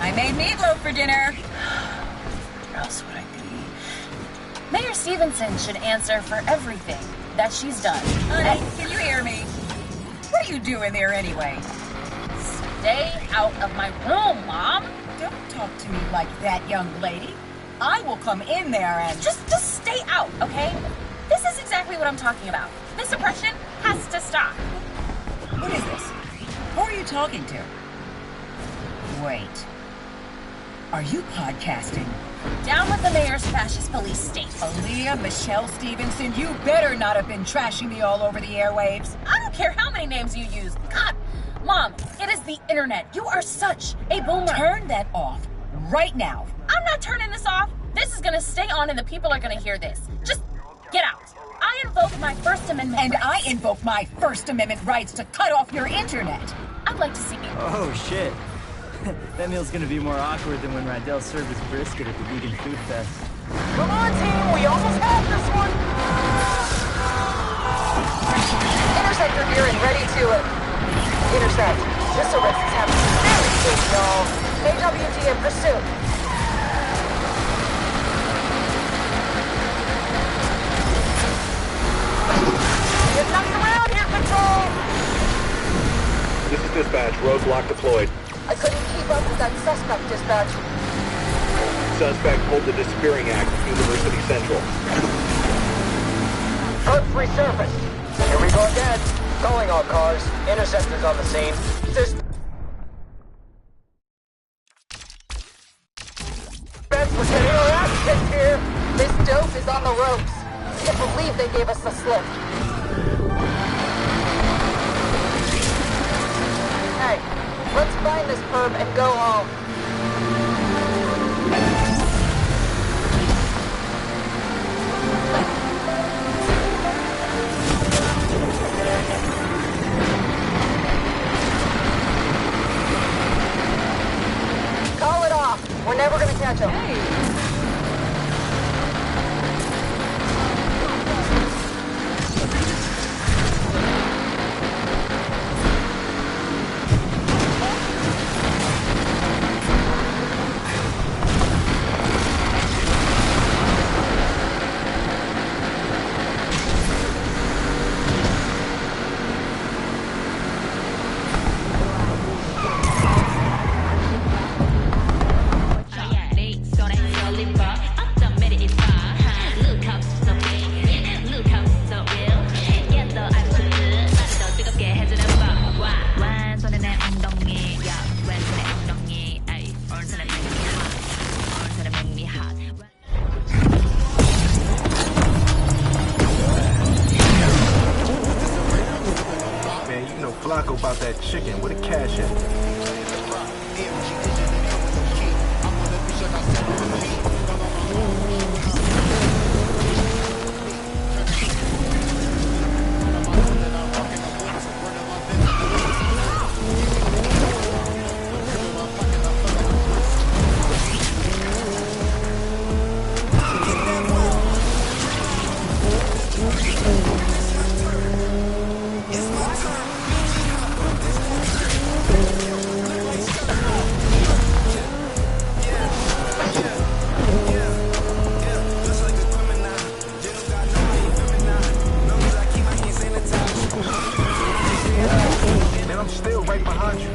I made meatloaf for dinner. Where else would I be? Mayor Stevenson should answer for everything that she's done. Honey, can you hear me? What are you doing there anyway? Stay out of my room, Mom. Don't talk to me like that, young lady. I will come in there and... Just stay out, okay? This is exactly what I'm talking about. This oppression has to stop. What is this? Who are you talking to? Wait. Are you podcasting? Down with the mayor's fascist police state. Aaliyah Michelle Stevenson, you better not have been trashing me all over the airwaves. I don't care how many names you use. God, Mom, it is the internet. You are such a boomer. Turn that off right now. I'm not turning this off. This is gonna stay on and the people are gonna hear this. Just get out. I invoke my First Amendment And rights. I invoke my First Amendment rights to cut off your internet. I'd like to see people. Oh, shit. That meal's gonna be more awkward than when Rydell served his brisket at the Vegan Food Fest. Come on, team, we almost have this one! Interceptor here and ready to intercept. This arrest is happening very soon, y'all. AWD in pursuit. Get knocked around here, Patrol! This is dispatch. Roadblock deployed. I couldn't keep up with that suspect, dispatch. Suspect pulled the disappearing act at University Central. Earth resurfaced. Here we go again. Calling all cars. Interceptors on the scene. We're getting our ass kicked here. This dope is on the ropes. Can't believe they gave us the slip. Hey, let's find this perp and go home. Call it off. We're never gonna catch him. about that chicken. Where the cash at? Man, I'm still right behind you.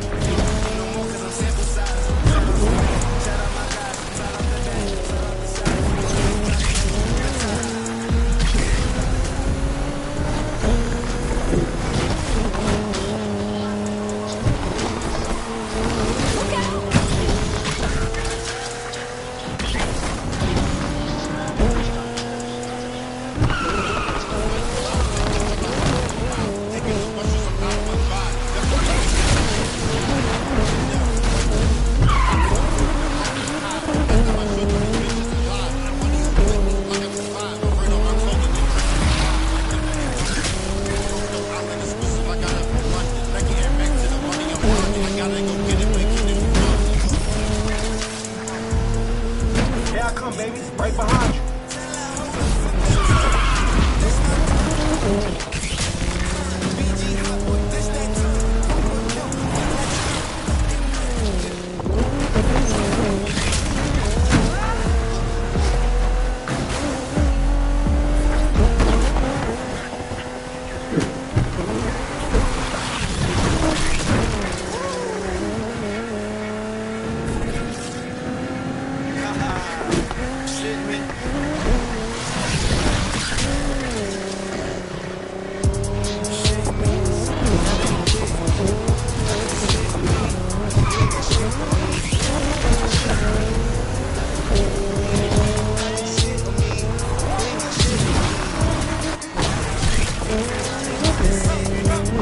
Here I come, baby. Right behind you.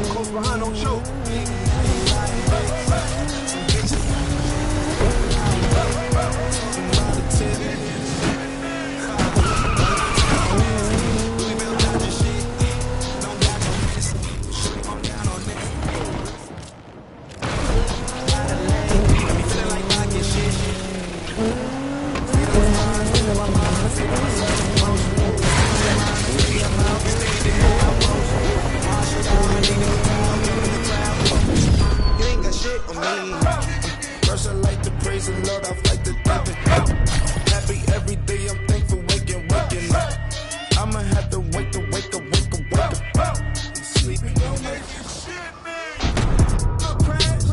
Close behind, don't choke. You ain't got shit on me. First I like to praise the Lord, I like to thank Him. Happy every day, I'm thankful, waking up. I'ma have to wake up. Sleeping on my shit, man. No crash.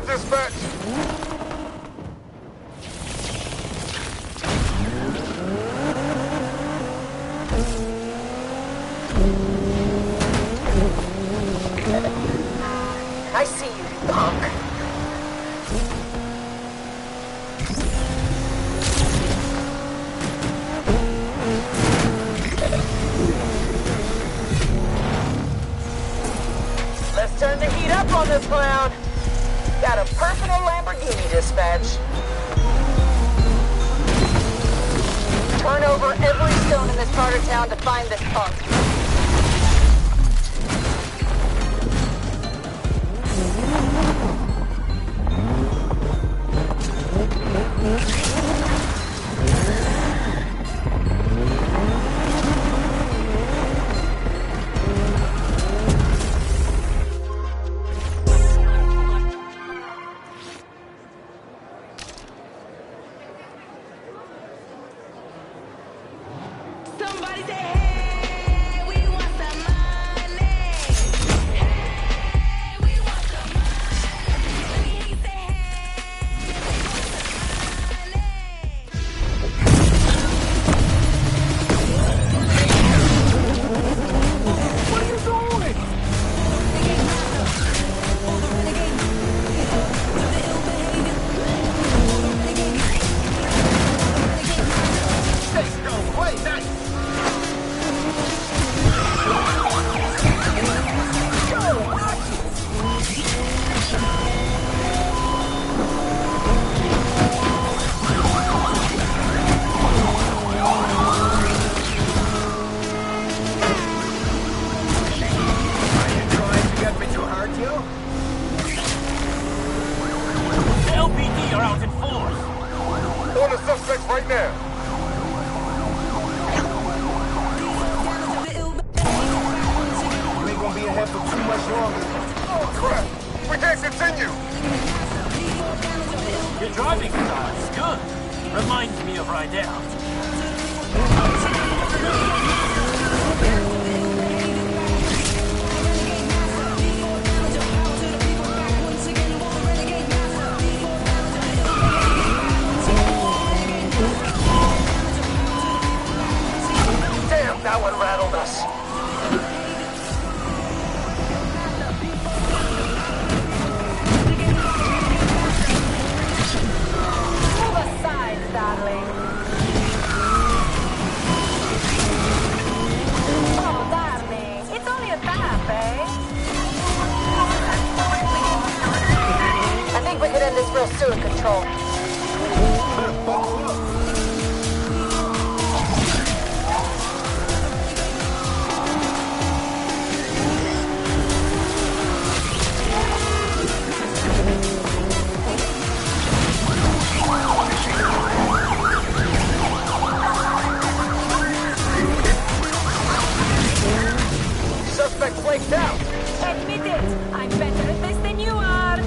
dispatch. I see you, you on this clown. Got a personal Lamborghini dispatch. Turn over every stone in this part of town to find this punk. Somebody say, hey, we want some money. Hey, we want some money. Let me hear you say, hey, we want some money. What are you doing? Stay still, play nice. The LPD are out in force. On the suspects right now. You ain't gonna be ahead for too much longer. Oh, crap. We can't continue. Your driving style is good. Reminds me of Rydell. Damn, that one rattled us. Move aside, darling. Oh, darling. It's only a tap, eh? I think we could end this real soon, Control. Suspect flaked out. Admit it. I'm better at this than you are.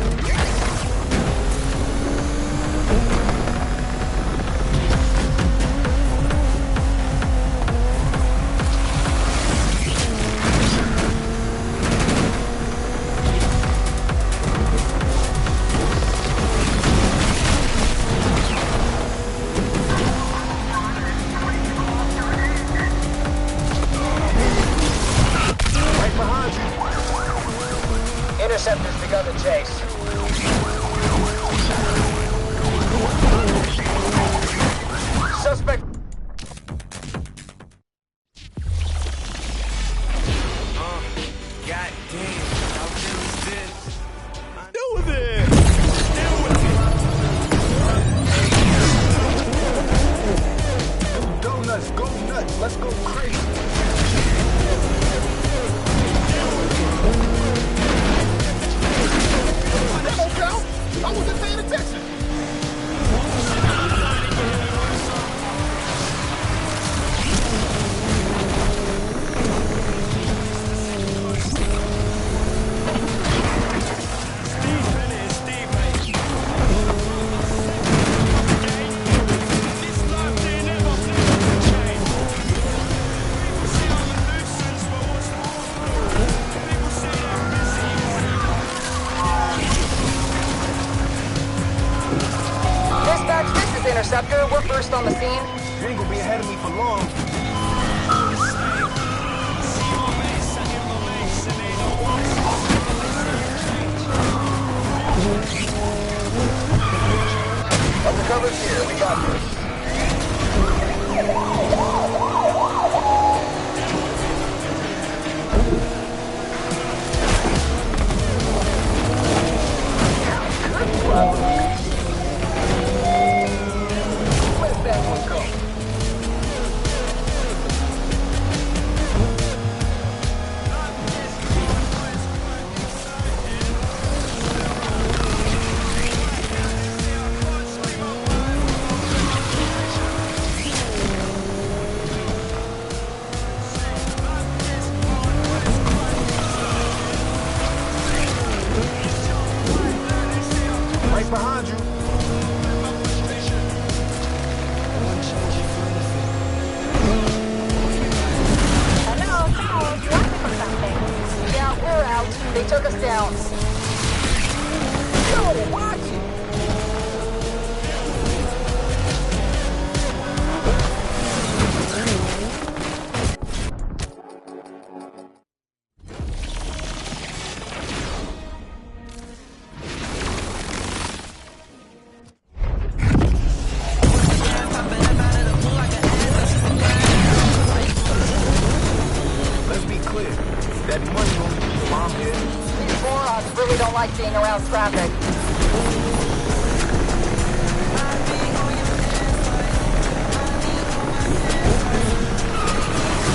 journeying around traffic.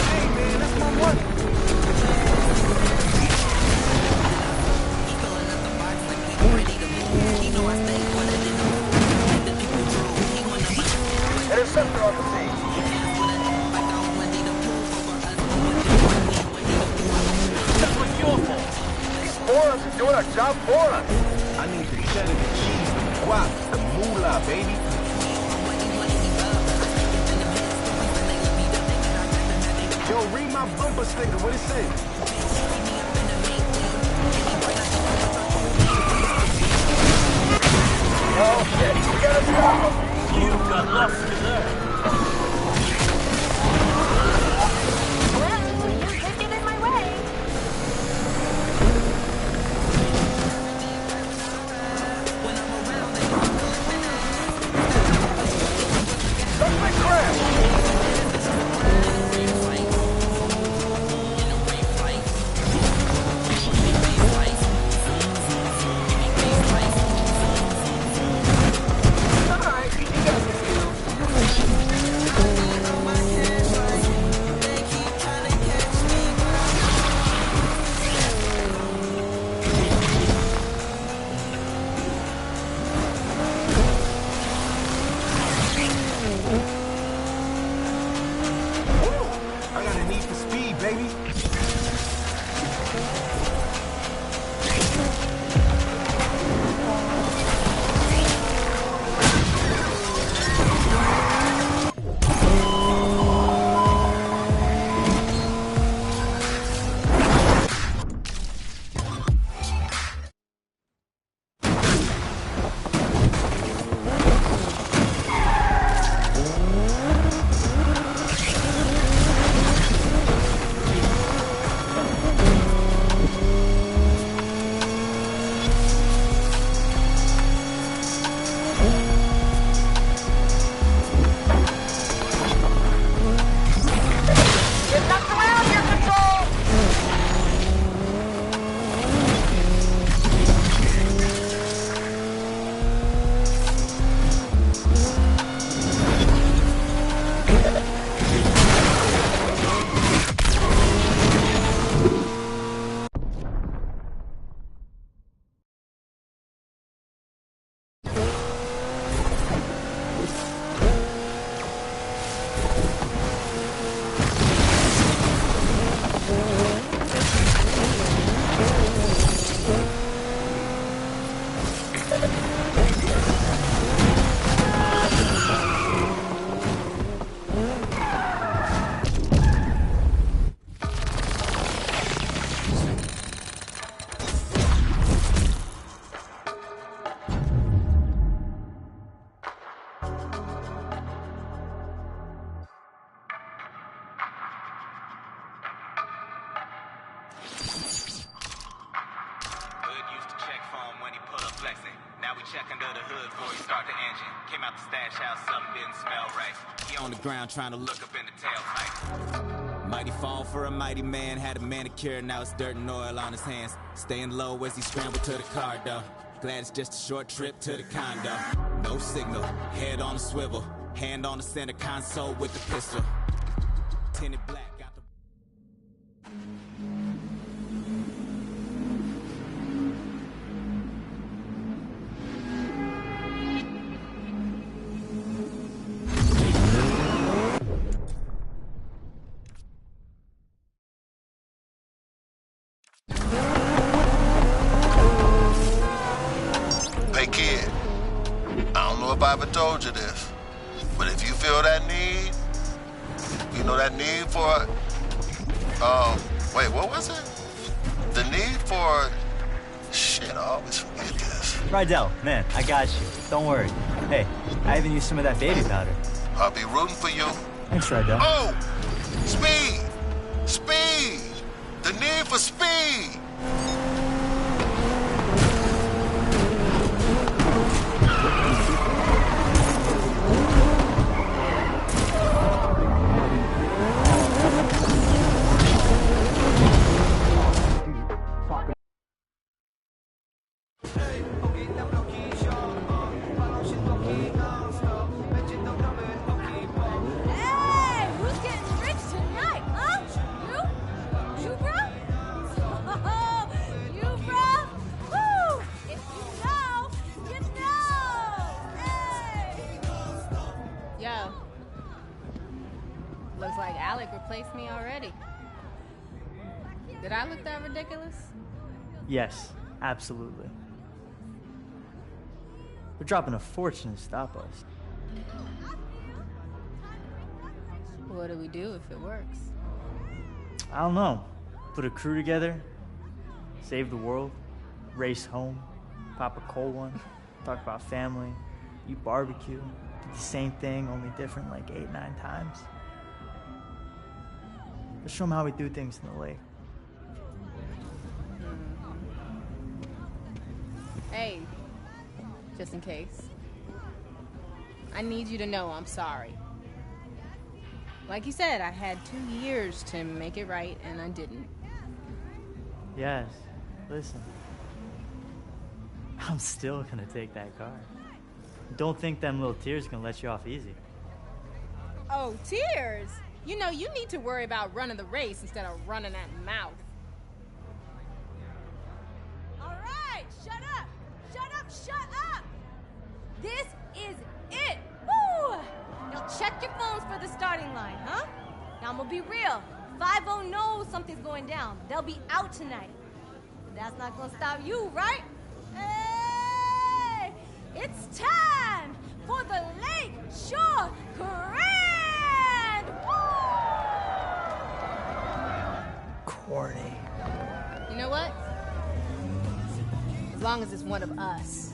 Hey, man, that's my money. Interceptor on the scene. That's what's your fault. These morons are doing our job for us. I need the cheddar, the cheese, the guap, the moolah, baby. Yo, read my bumper sticker. What it say? Oh shit, we gotta stop them. You got lost in there. Well, you could get in my way. Suspect crash. Alright, you got this. I got a need for speed, baby. Get knocked around here, Control! Hood used to check phone when he pull up flexing. Now we check under the hood before he start the engine. Came out the stash house, something didn't smell right. He on the ground trying to look up in the tailpipe. Mighty fall for a mighty man, had a manicure, now it's dirt and oil on his hands. Staying low as he scrambled to the car though. Glad it's just a short trip to the condo. No signal, head on a swivel, hand on the center console with the pistol. Tinted black, got the... Hey kid, I don't know if I ever told you this, but if you feel that need, you know that need for, wait, what was it? The need for, shit, I always forget this. Rydell, man, I got you. Don't worry. Hey, I even used some of that baby powder. I'll be rooting for you. Thanks, Rydell. Oh, speed, speed, the need for speed. Looks like Alec replaced me already. Did I look that ridiculous? Yes, absolutely. They're dropping a fortune to stop us. What do we do if it works? I don't know. Put a crew together, save the world, race home, pop a cold one, talk about family, eat barbecue, do the same thing, only different like 8, 9 times. Let's show them how we do things in the lake. Hey, just in case. I need you to know I'm sorry. Like you said, I had 2 years to make it right, and I didn't. Yes, listen. I'm still gonna take that car. Don't think them little tears gonna let you off easy. Oh, tears? You know, you need to worry about running the race instead of running that mouth. All right, shut up! Shut up, shut up! This is it! Woo! Now check your phones for the starting line, huh? Now I'm gonna be real. 5-0 knows something's going down. They'll be out tonight. But that's not gonna stop you, right? Hey! It's time for the Lake Shore Grand! Woo! Corny. You know what? As long as it's one of us.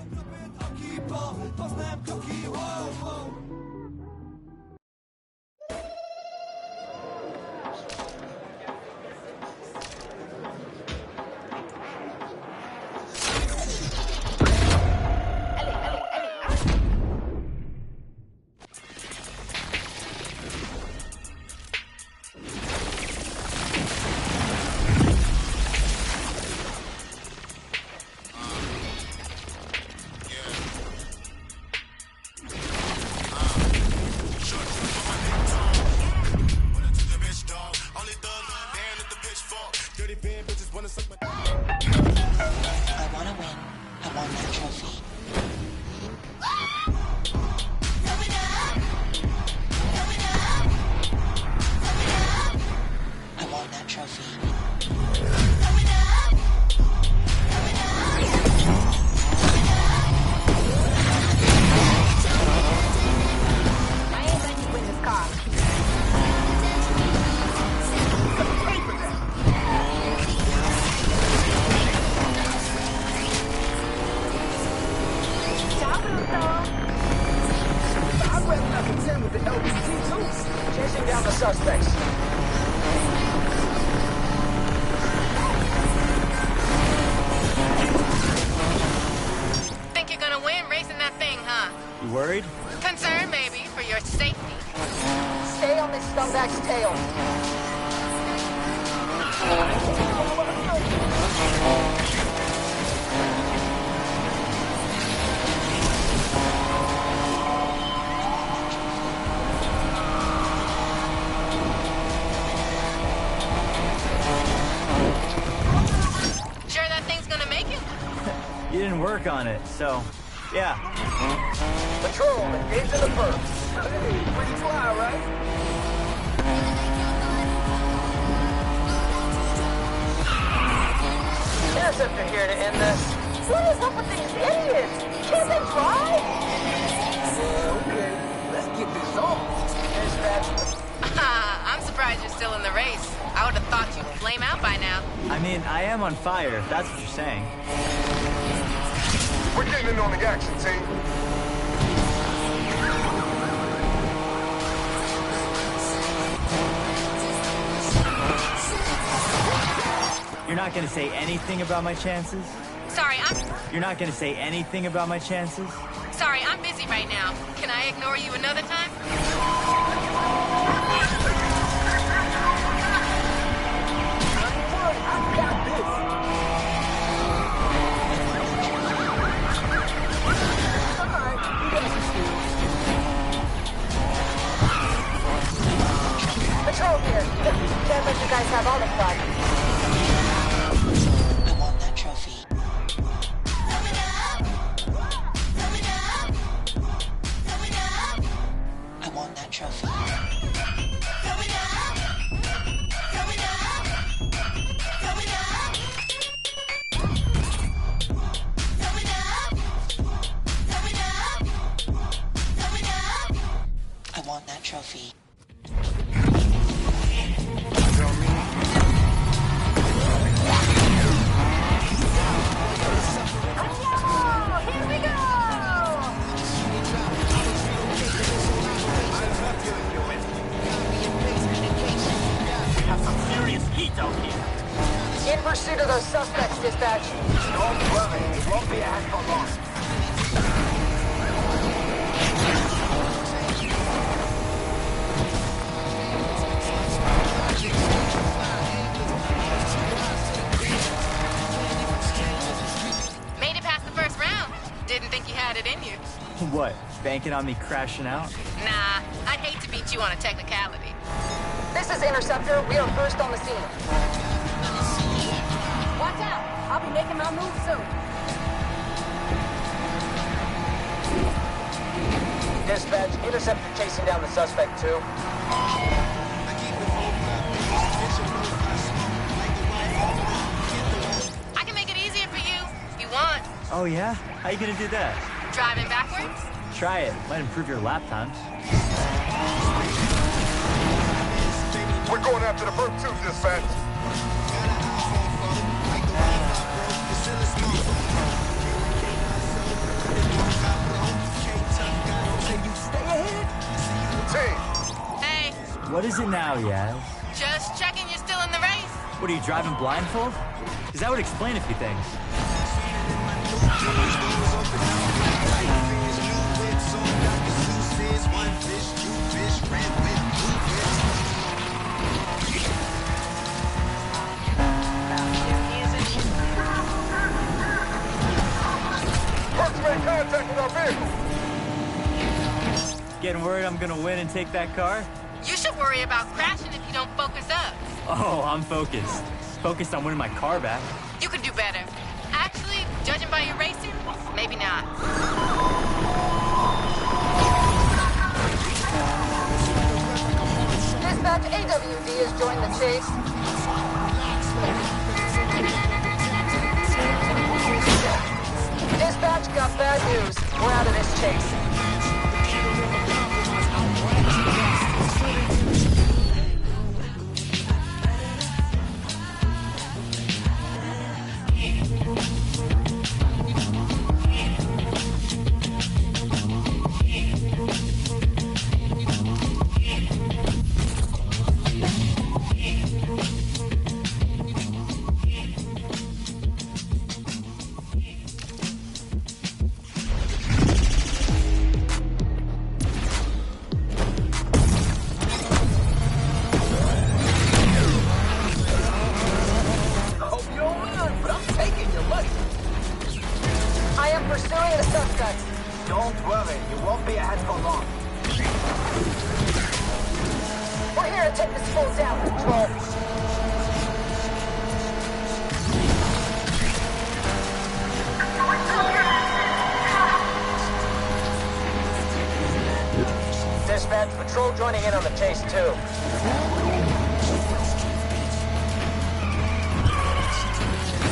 Chasing down the suspects. Think you're gonna win racing that thing, huh? You worried? Concerned, maybe, for your safety. Stay on this scumbag's tail. Sure that thing's gonna make it? You didn't work on it, so, yeah. Patrol, engage in the first. Hey, pretty fly, right? Interceptor here to end this. What is up with these idiots? Can't they drive? Yeah, okay. Let's get this on. I'm surprised you're still in the race. I would have thought you'd flame out by now. I mean, I am on fire, if that's what you're saying. We're getting in on the action, team. You're not gonna say anything about my chances? Sorry, You're not gonna say anything about my chances? Sorry, I'm busy right now. Can I ignore you another time? I've got this. Alright, you got some skills. Patrol here. Can't let you guys have all the fun. I want that trophy. I want that trophy. heat out here. In pursuit of those suspects, dispatch. Don't worry, it won't be a hack for long. Made it past the first round. Didn't think you had it in you. What, banking on me crashing out? Nah, I'd hate to beat you on a technicality. This is Interceptor. We are first on the scene. Watch out! I'll be making my move soon. Dispatch, Interceptor chasing down the suspect, too. I can make it easier for you if you want. Oh yeah? How you gonna do that? Driving backwards? Try it. Might improve your lap times. We're going after the bird too, dispatch. Team. Hey, What is it now, Yaz? just checking you're still in the race. What, are you driving blindfold? Because that would explain a few things. Birds made contact with our vehicle. Getting worried I'm gonna win and take that car? You should worry about crashing if you don't focus up. Oh, I'm focused. Focused on winning my car back. You can do better. Actually, judging by your racing, maybe not. Dispatch, AWD has joined the chase. Dispatch, got bad news. We're out of this chase. I am pursuing the suspect. Don't worry, you won't be ahead for long. We're here to take this fool down, Control. Dispatch, patrol joining in on the chase, too.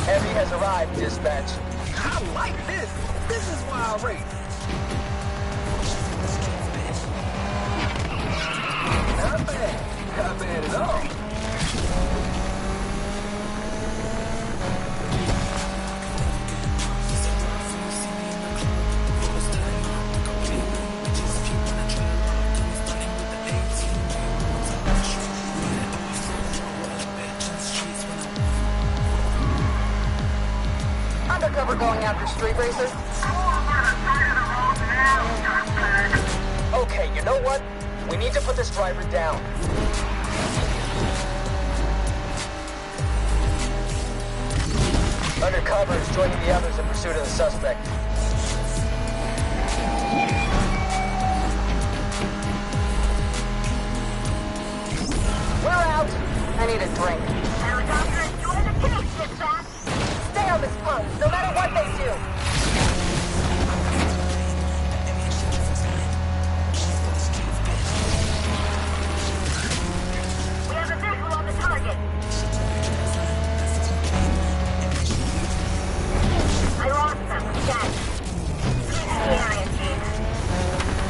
Heavy has arrived, dispatch. I like this. This is why I race. Not bad. Not bad at all. Undercover going after street racer. Okay, you know what? We need to put this driver down. Undercover is joining the others in pursuit of the suspect. We're out. I need a drink. Helicopter, enjoy the case, dispatch. Stay on this pump, no matter what they do. We have a visual on the target. I lost them. Dead. Clear the area, team.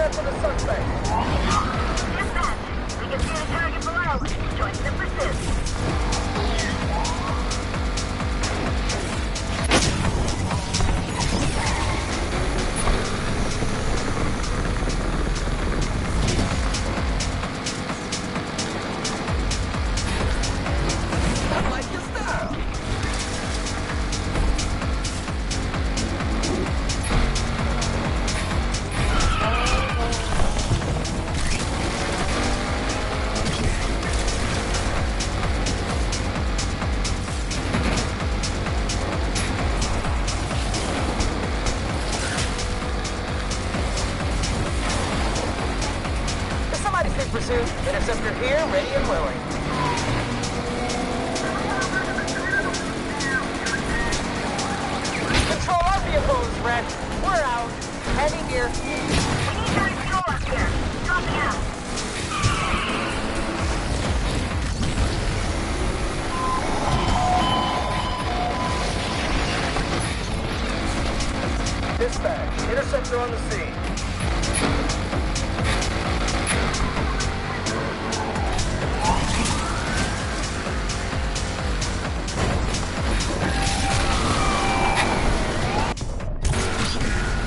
contact with the suspect. Dispatch, we can see the target below. Join the pursuit. Pursuit. Interceptor here, ready and willing. Control, our vehicle is wrecked. We're out. Heavy here. We need to fuel up here. Dropping out. Dispatch, interceptor on the scene.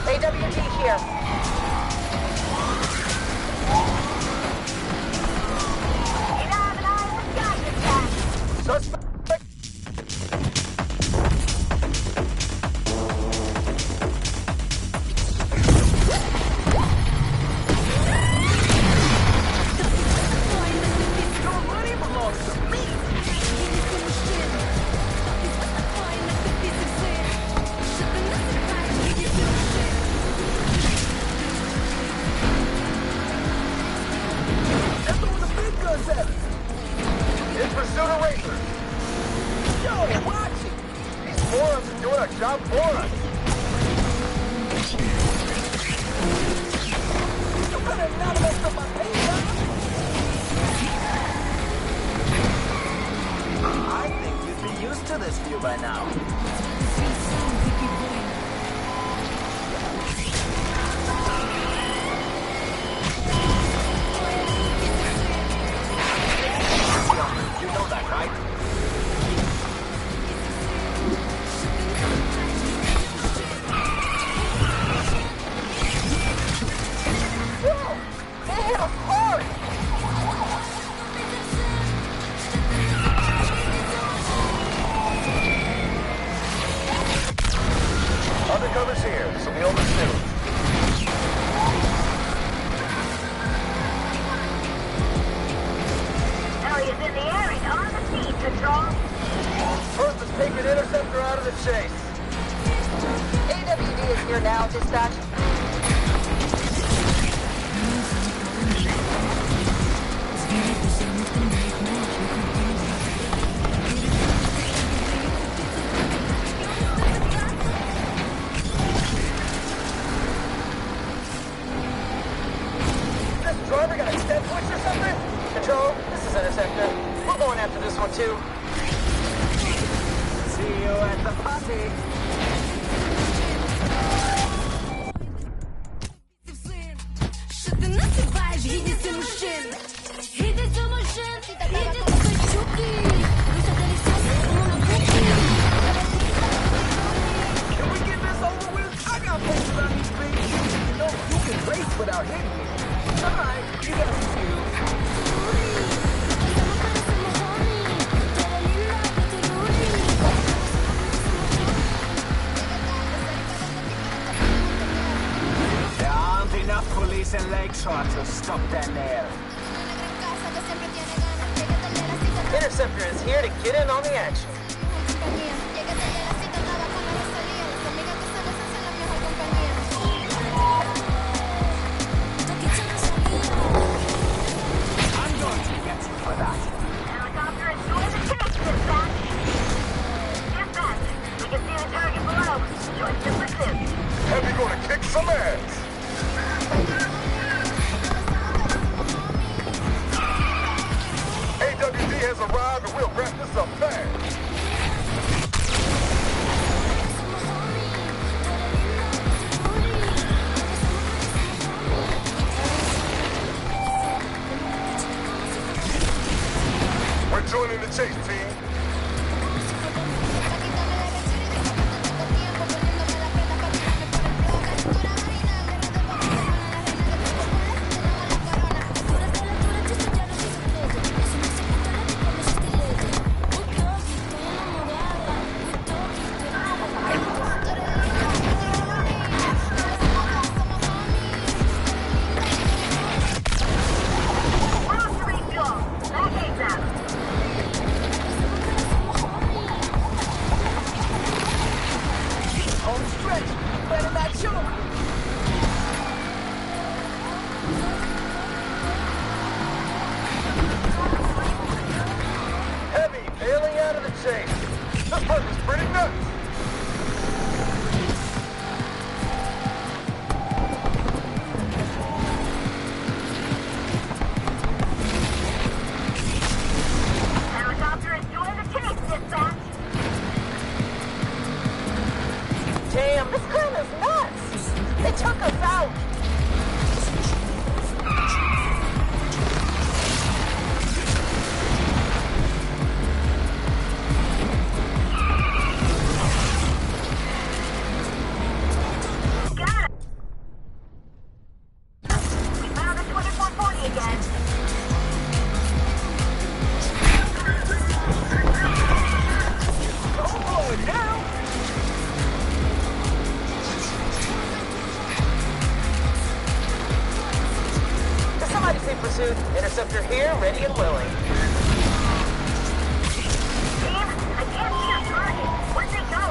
AWD here. Suspect. In pursuit of racers. Yo, watch it. These morons are doing a job for us. You better not mess up my paycheck. I think you'd be used to this view by now. You know that, right? Whoa! They hit us hard! Undercover's here, so we hold the suit. Is in the area on the scene, Control. First is taking interceptor out of the chase. AWD is here now, dispatch. This driver got a step switch or something? Control, this is Interceptor. We're going after this one too. See you at the party. Can we get this over with? I got places I need to be. You know, you can race without hitting me. Alright, you got some skills. There aren't enough police in Lakeshore to stop that nail. Interceptor is here to get in on the action. I'm going to get you for that. Helicopter is doing the chase, dispatch. Dispatch, we can see the target below. Join the pursuit. Heavy gonna kick some ass. AWD has arrived and we'll wrap this up fast. chase, team. Damn, this crime is nuts! They took us out! Pursuit, interceptor here, ready and willing. Team, I can't see a target. Where'd they go?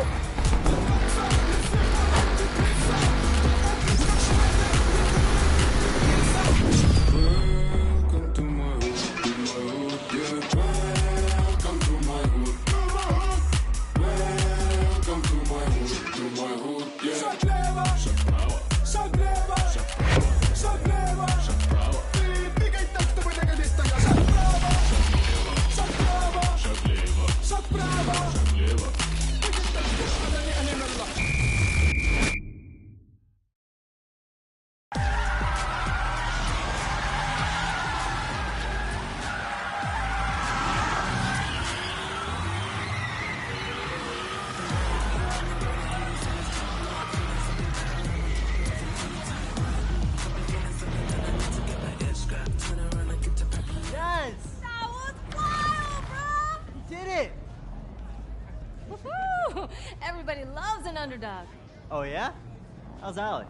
Everybody loves an underdog. Oh, yeah? How's Alec?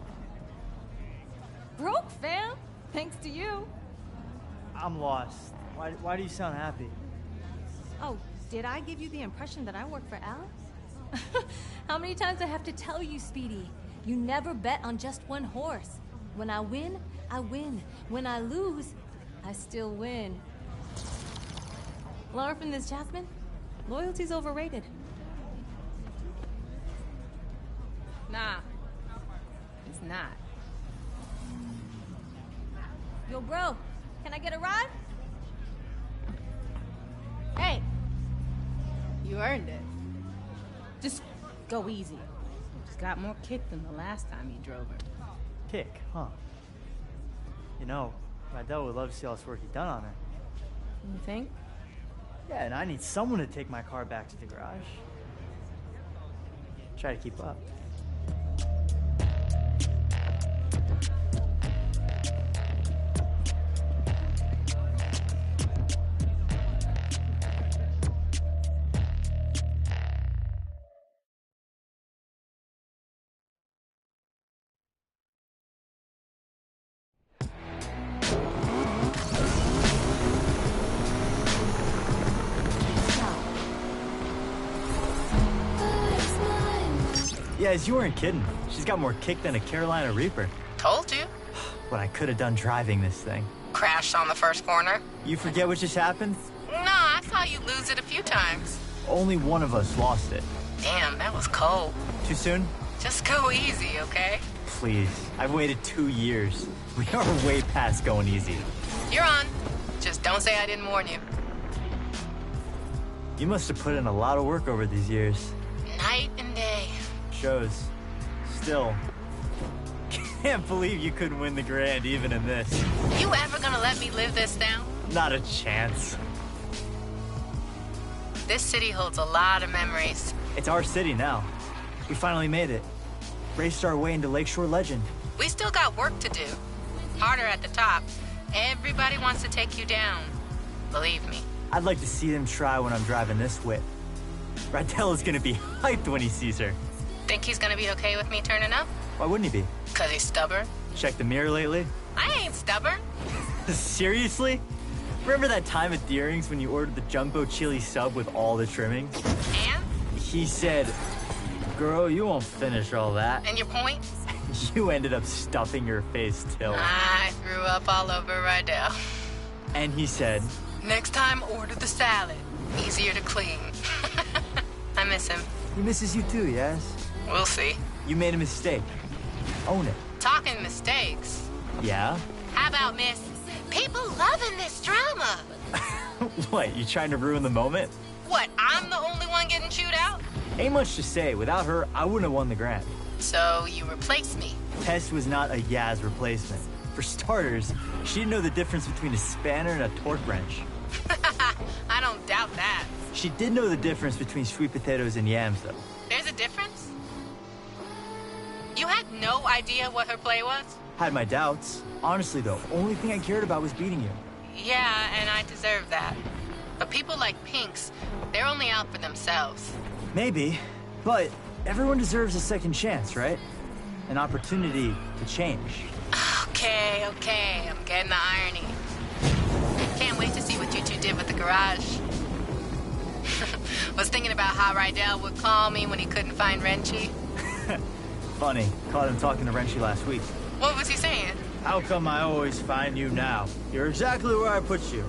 Broke, fam. Thanks to you. I'm lost. Why do you sound happy? Oh, did I give you the impression that I work for Alex? How many times do I have to tell you, Speedy? You never bet on just one horse. When I win, I win. When I lose, I still win. Learn from this, Jasmine. Loyalty's overrated. Nah, it's not. Yo, bro, can I get a ride? Hey, you earned it. Just go easy. She's got more kick than the last time you drove her. Kick, huh? You know, Rydell would love to see all this work you've done on her. You think? Yeah, and I need someone to take my car back to the garage. Try to keep up. Yeah, you weren't kidding. She's got more kick than a Carolina Reaper. Told you. What I could have done driving this thing. Crashed on the first corner. You forget what just happened? No, I saw you lose it a few times. Only one of us lost it. Damn, that was cold. Too soon? Just go easy, okay? Please. I've waited 2 years. We are way past going easy. You're on. Just don't say I didn't warn you. You must have put in a lot of work over these years. Night and day. Shows. Still. Can't believe you couldn't win the grand even in this. You ever gonna let me live this down? Not a chance. This city holds a lot of memories. It's our city now. We finally made it. Raced our way into Lakeshore legend. We still got work to do. Harder at the top. Everybody wants to take you down. Believe me. I'd like to see them try when I'm driving this whip. Rydell is gonna be hyped when he sees her. Think he's gonna be okay with me turning up? Why wouldn't he be? 'Cause he's stubborn? Check the mirror lately? I ain't stubborn. Seriously? Remember that time at Deering's when you ordered the jumbo chili sub with all the trimmings? And? He said, girl, you won't finish all that. And your point? You ended up stuffing your face till. I threw up all over Rydell. And he said, next time, order the salad. Easier to clean. I miss him. He misses you too, yes? We'll see. You made a mistake. Own it. Talking mistakes. Yeah? How about, miss? People loving this drama. What, you trying to ruin the moment? What, I'm the only one getting chewed out? Ain't much to say. Without her, I wouldn't have won the Grand. So you replaced me? Tess was not a Yaz replacement. For starters, she didn't know the difference between a spanner and a torque wrench. I don't doubt that. She did know the difference between sweet potatoes and yams, though. There's a difference? You had no idea what her play was? Had my doubts. Honestly, though, only thing I cared about was beating you. Yeah, and I deserve that. But people like Pinks, they're only out for themselves. Maybe, but everyone deserves a second chance, right? An opportunity to change. Okay, I'm getting the irony. Can't wait to see what you two did with the garage. Was thinking about how Rydell would call me when he couldn't find Renchi. Funny, caught him talking to Renchi last week. What was he saying? How come I always find you now? You're exactly where I put you.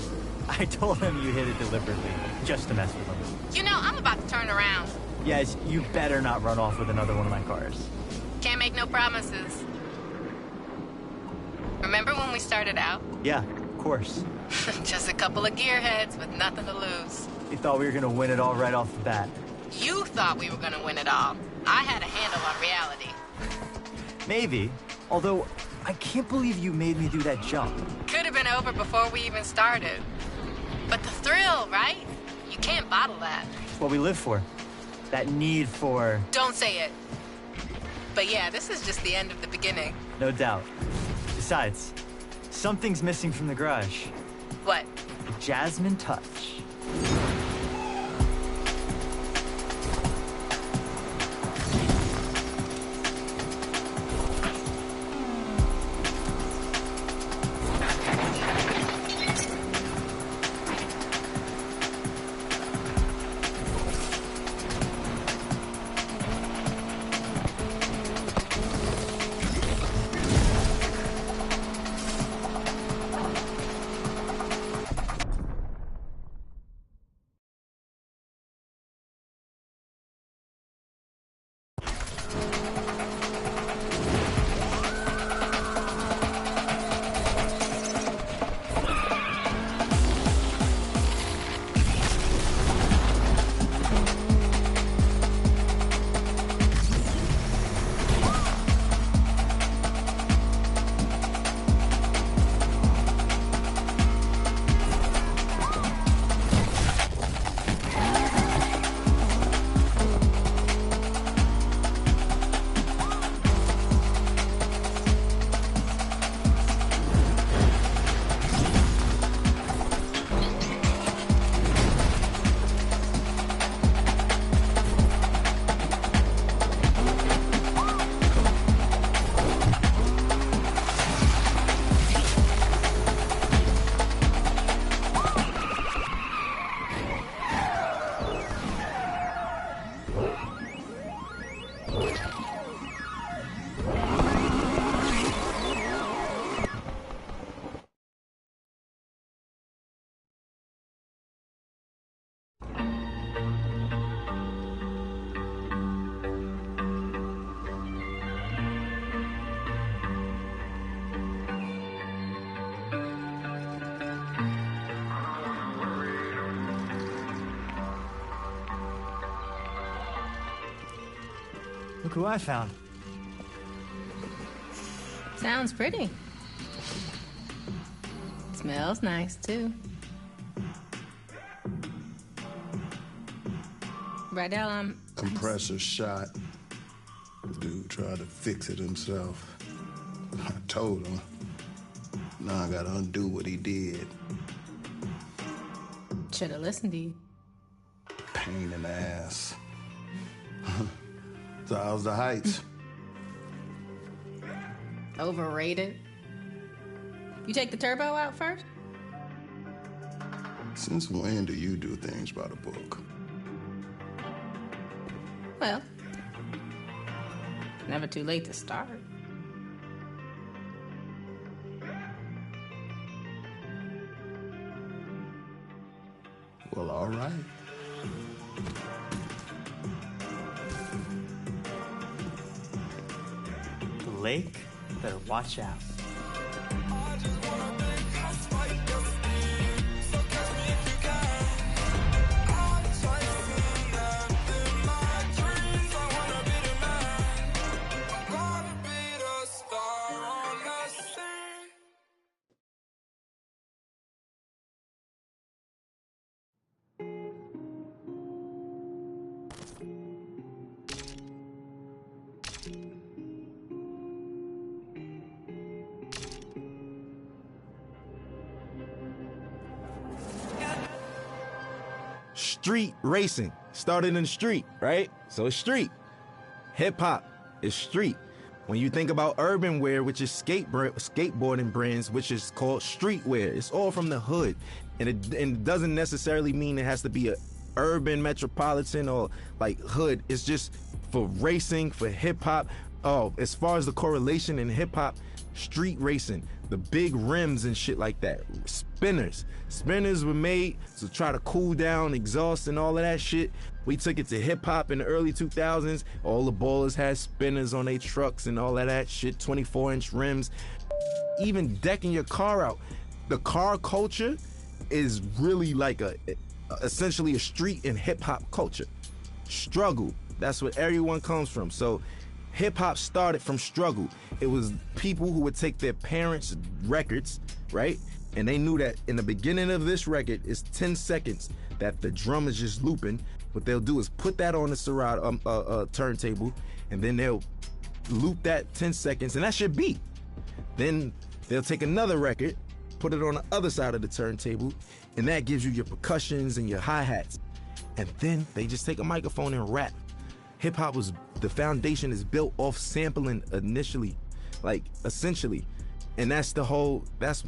I told him you hit it deliberately, just to mess with him. You know, I'm about to turn around. Yes, you better not run off with another one of my cars. Can't make no promises. Remember when we started out? Yeah, of course. Just a couple of gearheads with nothing to lose. You thought we were gonna win it all right off the bat. You thought we were gonna win it all. I had a handle on reality. Maybe. Although, I can't believe you made me do that jump. Could have been over before we even started. But the thrill, right? You can't bottle that. It's what we live for. That need for... Don't say it. But yeah, this is just the end of the beginning. No doubt. Besides, something's missing from the garage. What? The Jasmine touch. Look who I found. Sounds pretty. Smells nice, too. Rydell, I'm... Compressor shot. Dude tried to fix it himself. I told him. Now I gotta undo what he did. Should've listened to you. Pain in the ass. So how's the Heights? Overrated. You take the turbo out first? Since when do you do things by the book? Well, never too late to start. Well, all right. The lake? Better watch out. Street racing started in the street, right? So it's street. Hip hop is street. When you think about urban wear, which is skateboarding brands, which is called streetwear, it's all from the hood. And it doesn't necessarily mean it has to be a urban metropolitan or like hood. It's just for racing, for hip hop. Oh, as far as the correlation in hip hop, street racing, the big rims and shit like that. Spinners were made to try to cool down exhaust and all of that shit. We took it to hip hop in the early 2000s. All the ballers had spinners on their trucks and all of that shit, 24-inch rims. Even decking your car out. The car culture is really like essentially a street in hip hop culture. Struggle, that's what everyone comes from. So hip hop started from struggle. It was people who would take their parents' records, right? And they knew that in the beginning of this record, it's 10 seconds that the drum is just looping. What they'll do is put that on the Serato turntable, and then they'll loop that 10 seconds, and that should beat. Then they'll take another record, put it on the other side of the turntable, and that gives you your percussions and your hi-hats. And then they just take a microphone and rap. Hip hop was, the foundation is built off sampling initially, like essentially. And that's the whole, that's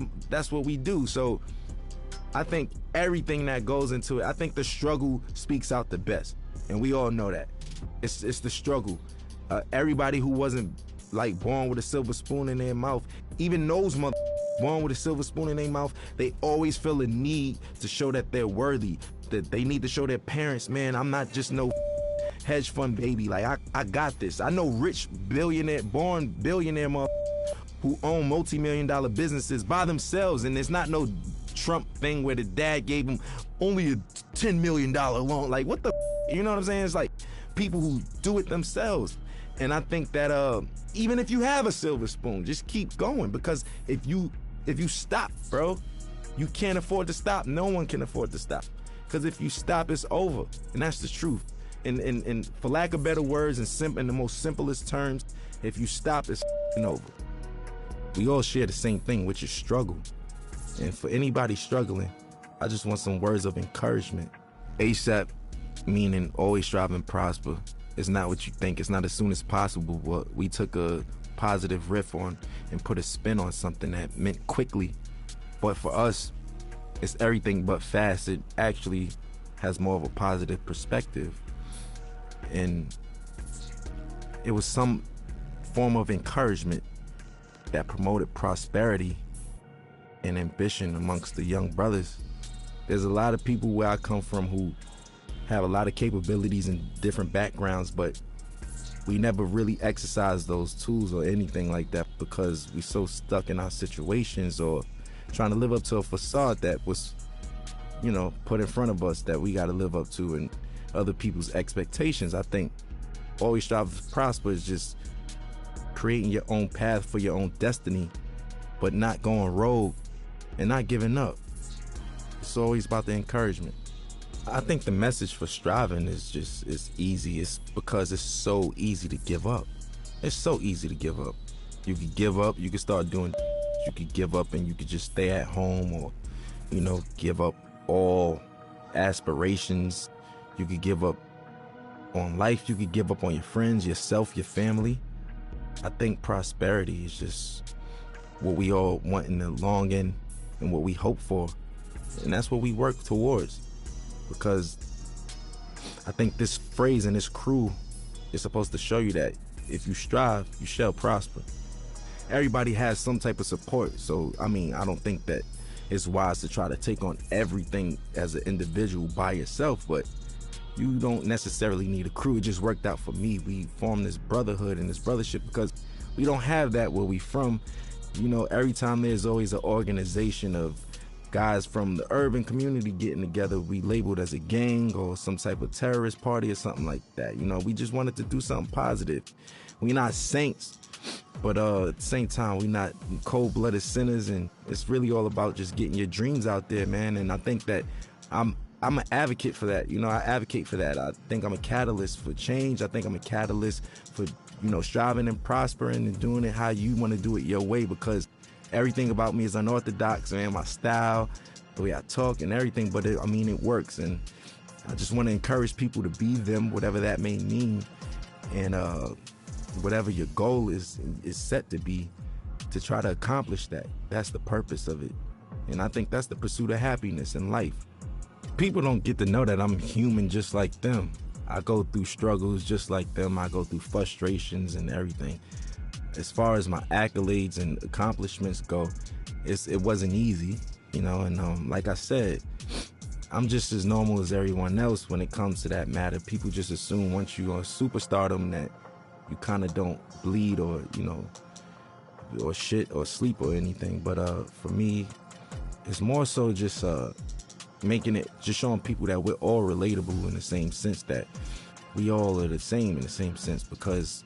what we do. So I think everything that goes into it, I think the struggle speaks out the best. And we all know that. It's the struggle. Everybody who wasn't like born with a silver spoon in their mouth, even those born with a silver spoon in their mouth, they always feel a need to show that they're worthy, that they need to show their parents, man, I'm not just no hedge fund baby. Like I got this. I know rich born billionaire who own multi-million-dollar businesses by themselves, and there's not no Trump thing where the dad gave him only a $10 million loan. Like what the, you know what I'm saying? It's like people who do it themselves. And I think that even if you have a silver spoon, just keep going, because if you stop, bro, you can't afford to stop. No one can afford to stop, because if you stop, it's over, and that's the truth. And for lack of better words, in the most simplest terms, if you stop, it's over. We all share the same thing, which is struggle. And for anybody struggling, I just want some words of encouragement. ASAP, meaning always strive and prosper. It's not what you think. It's not as soon as possible. But we took a positive riff on and put a spin on something that meant quickly. But for us, it's everything but fast. It actually has more of a positive perspective. And it was some form of encouragement that promoted prosperity and ambition amongst the young brothers. There's a lot of people where I come from who have a lot of capabilities and different backgrounds, but we never really exercise those tools or anything like that because we're so stuck in our situations or trying to live up to a facade that was, put in front of us that we got to live up to and other people's expectations. I think always strive to prosper is just creating your own path for your own destiny, but not going rogue and not giving up. It's always about the encouragement. I think the message for striving is it's easy. It's because it's so easy to give up. It's so easy to give up. You could give up, you could start doing, you could give up and you could just stay at home, or, you know, give up all aspirations. You could give up on life, you could give up on your friends, yourself, your family. I think prosperity is just what we all want in the long end and what we hope for. And that's what we work towards. Because I think this phrase and this crew is supposed to show you that if you strive, you shall prosper. Everybody has some type of support. So, I mean, I don't think that it's wise to try to take on everything as an individual by yourself, but you don't necessarily need a crew. It just worked out for me. We formed this brotherhood and this brothership because we don't have that where we from. You know, every time there's always an organization of guys from the urban community getting together, we labeled as a gang or some type of terrorist party or something like that. You know, we just wanted to do something positive. We're not saints, but at the same time, we're not cold-blooded sinners, and it's really all about just getting your dreams out there, man. And I think that I'm an advocate for that. You know, I advocate for that. I think I'm a catalyst for change. I think I'm a catalyst for, you know, striving and prospering and doing it how you want to do it your way, because everything about me is unorthodox, man. My style, the way I talk and everything, but I mean, it works. And I just want to encourage people to be them, whatever that may mean. And whatever your goal is set to be, to try to accomplish that. That's the purpose of it. And I think that's the pursuit of happiness in life. People don't get to know that I'm human just like them. I go through struggles just like them. I go through frustrations and everything. As far as my accolades and accomplishments go, it wasn't easy, you know, and like I said, I'm just as normal as everyone else when it comes to that matter. People just assume once you're on superstardom that you kind of don't bleed or, you know, or shit or sleep or anything. But for me, it's more so just making it, just showing people that we're all relatable in the same sense, that we all are the same in the same sense, because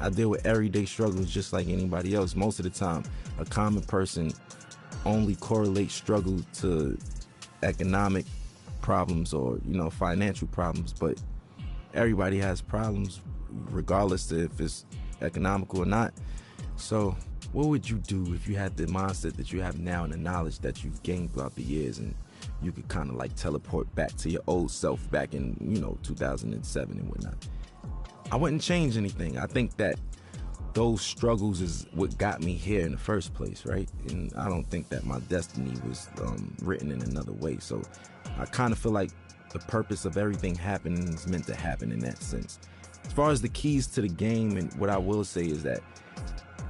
I deal with everyday struggles just like anybody else. Most of the time, a common person only correlates struggle to economic problems or, you know, financial problems, but everybody has problems regardless of if it's economical or not. So what would you do if you had the mindset that you have now and the knowledge that you've gained throughout the years, and you could kind of like teleport back to your old self back in, you know, 2007 and whatnot? I wouldn't change anything. I think that those struggles is what got me here in the first place, right? And I don't think that my destiny was written in another way. So I kind of feel like the purpose of everything happening is meant to happen in that sense. As far as the keys to the game, and what I will say is that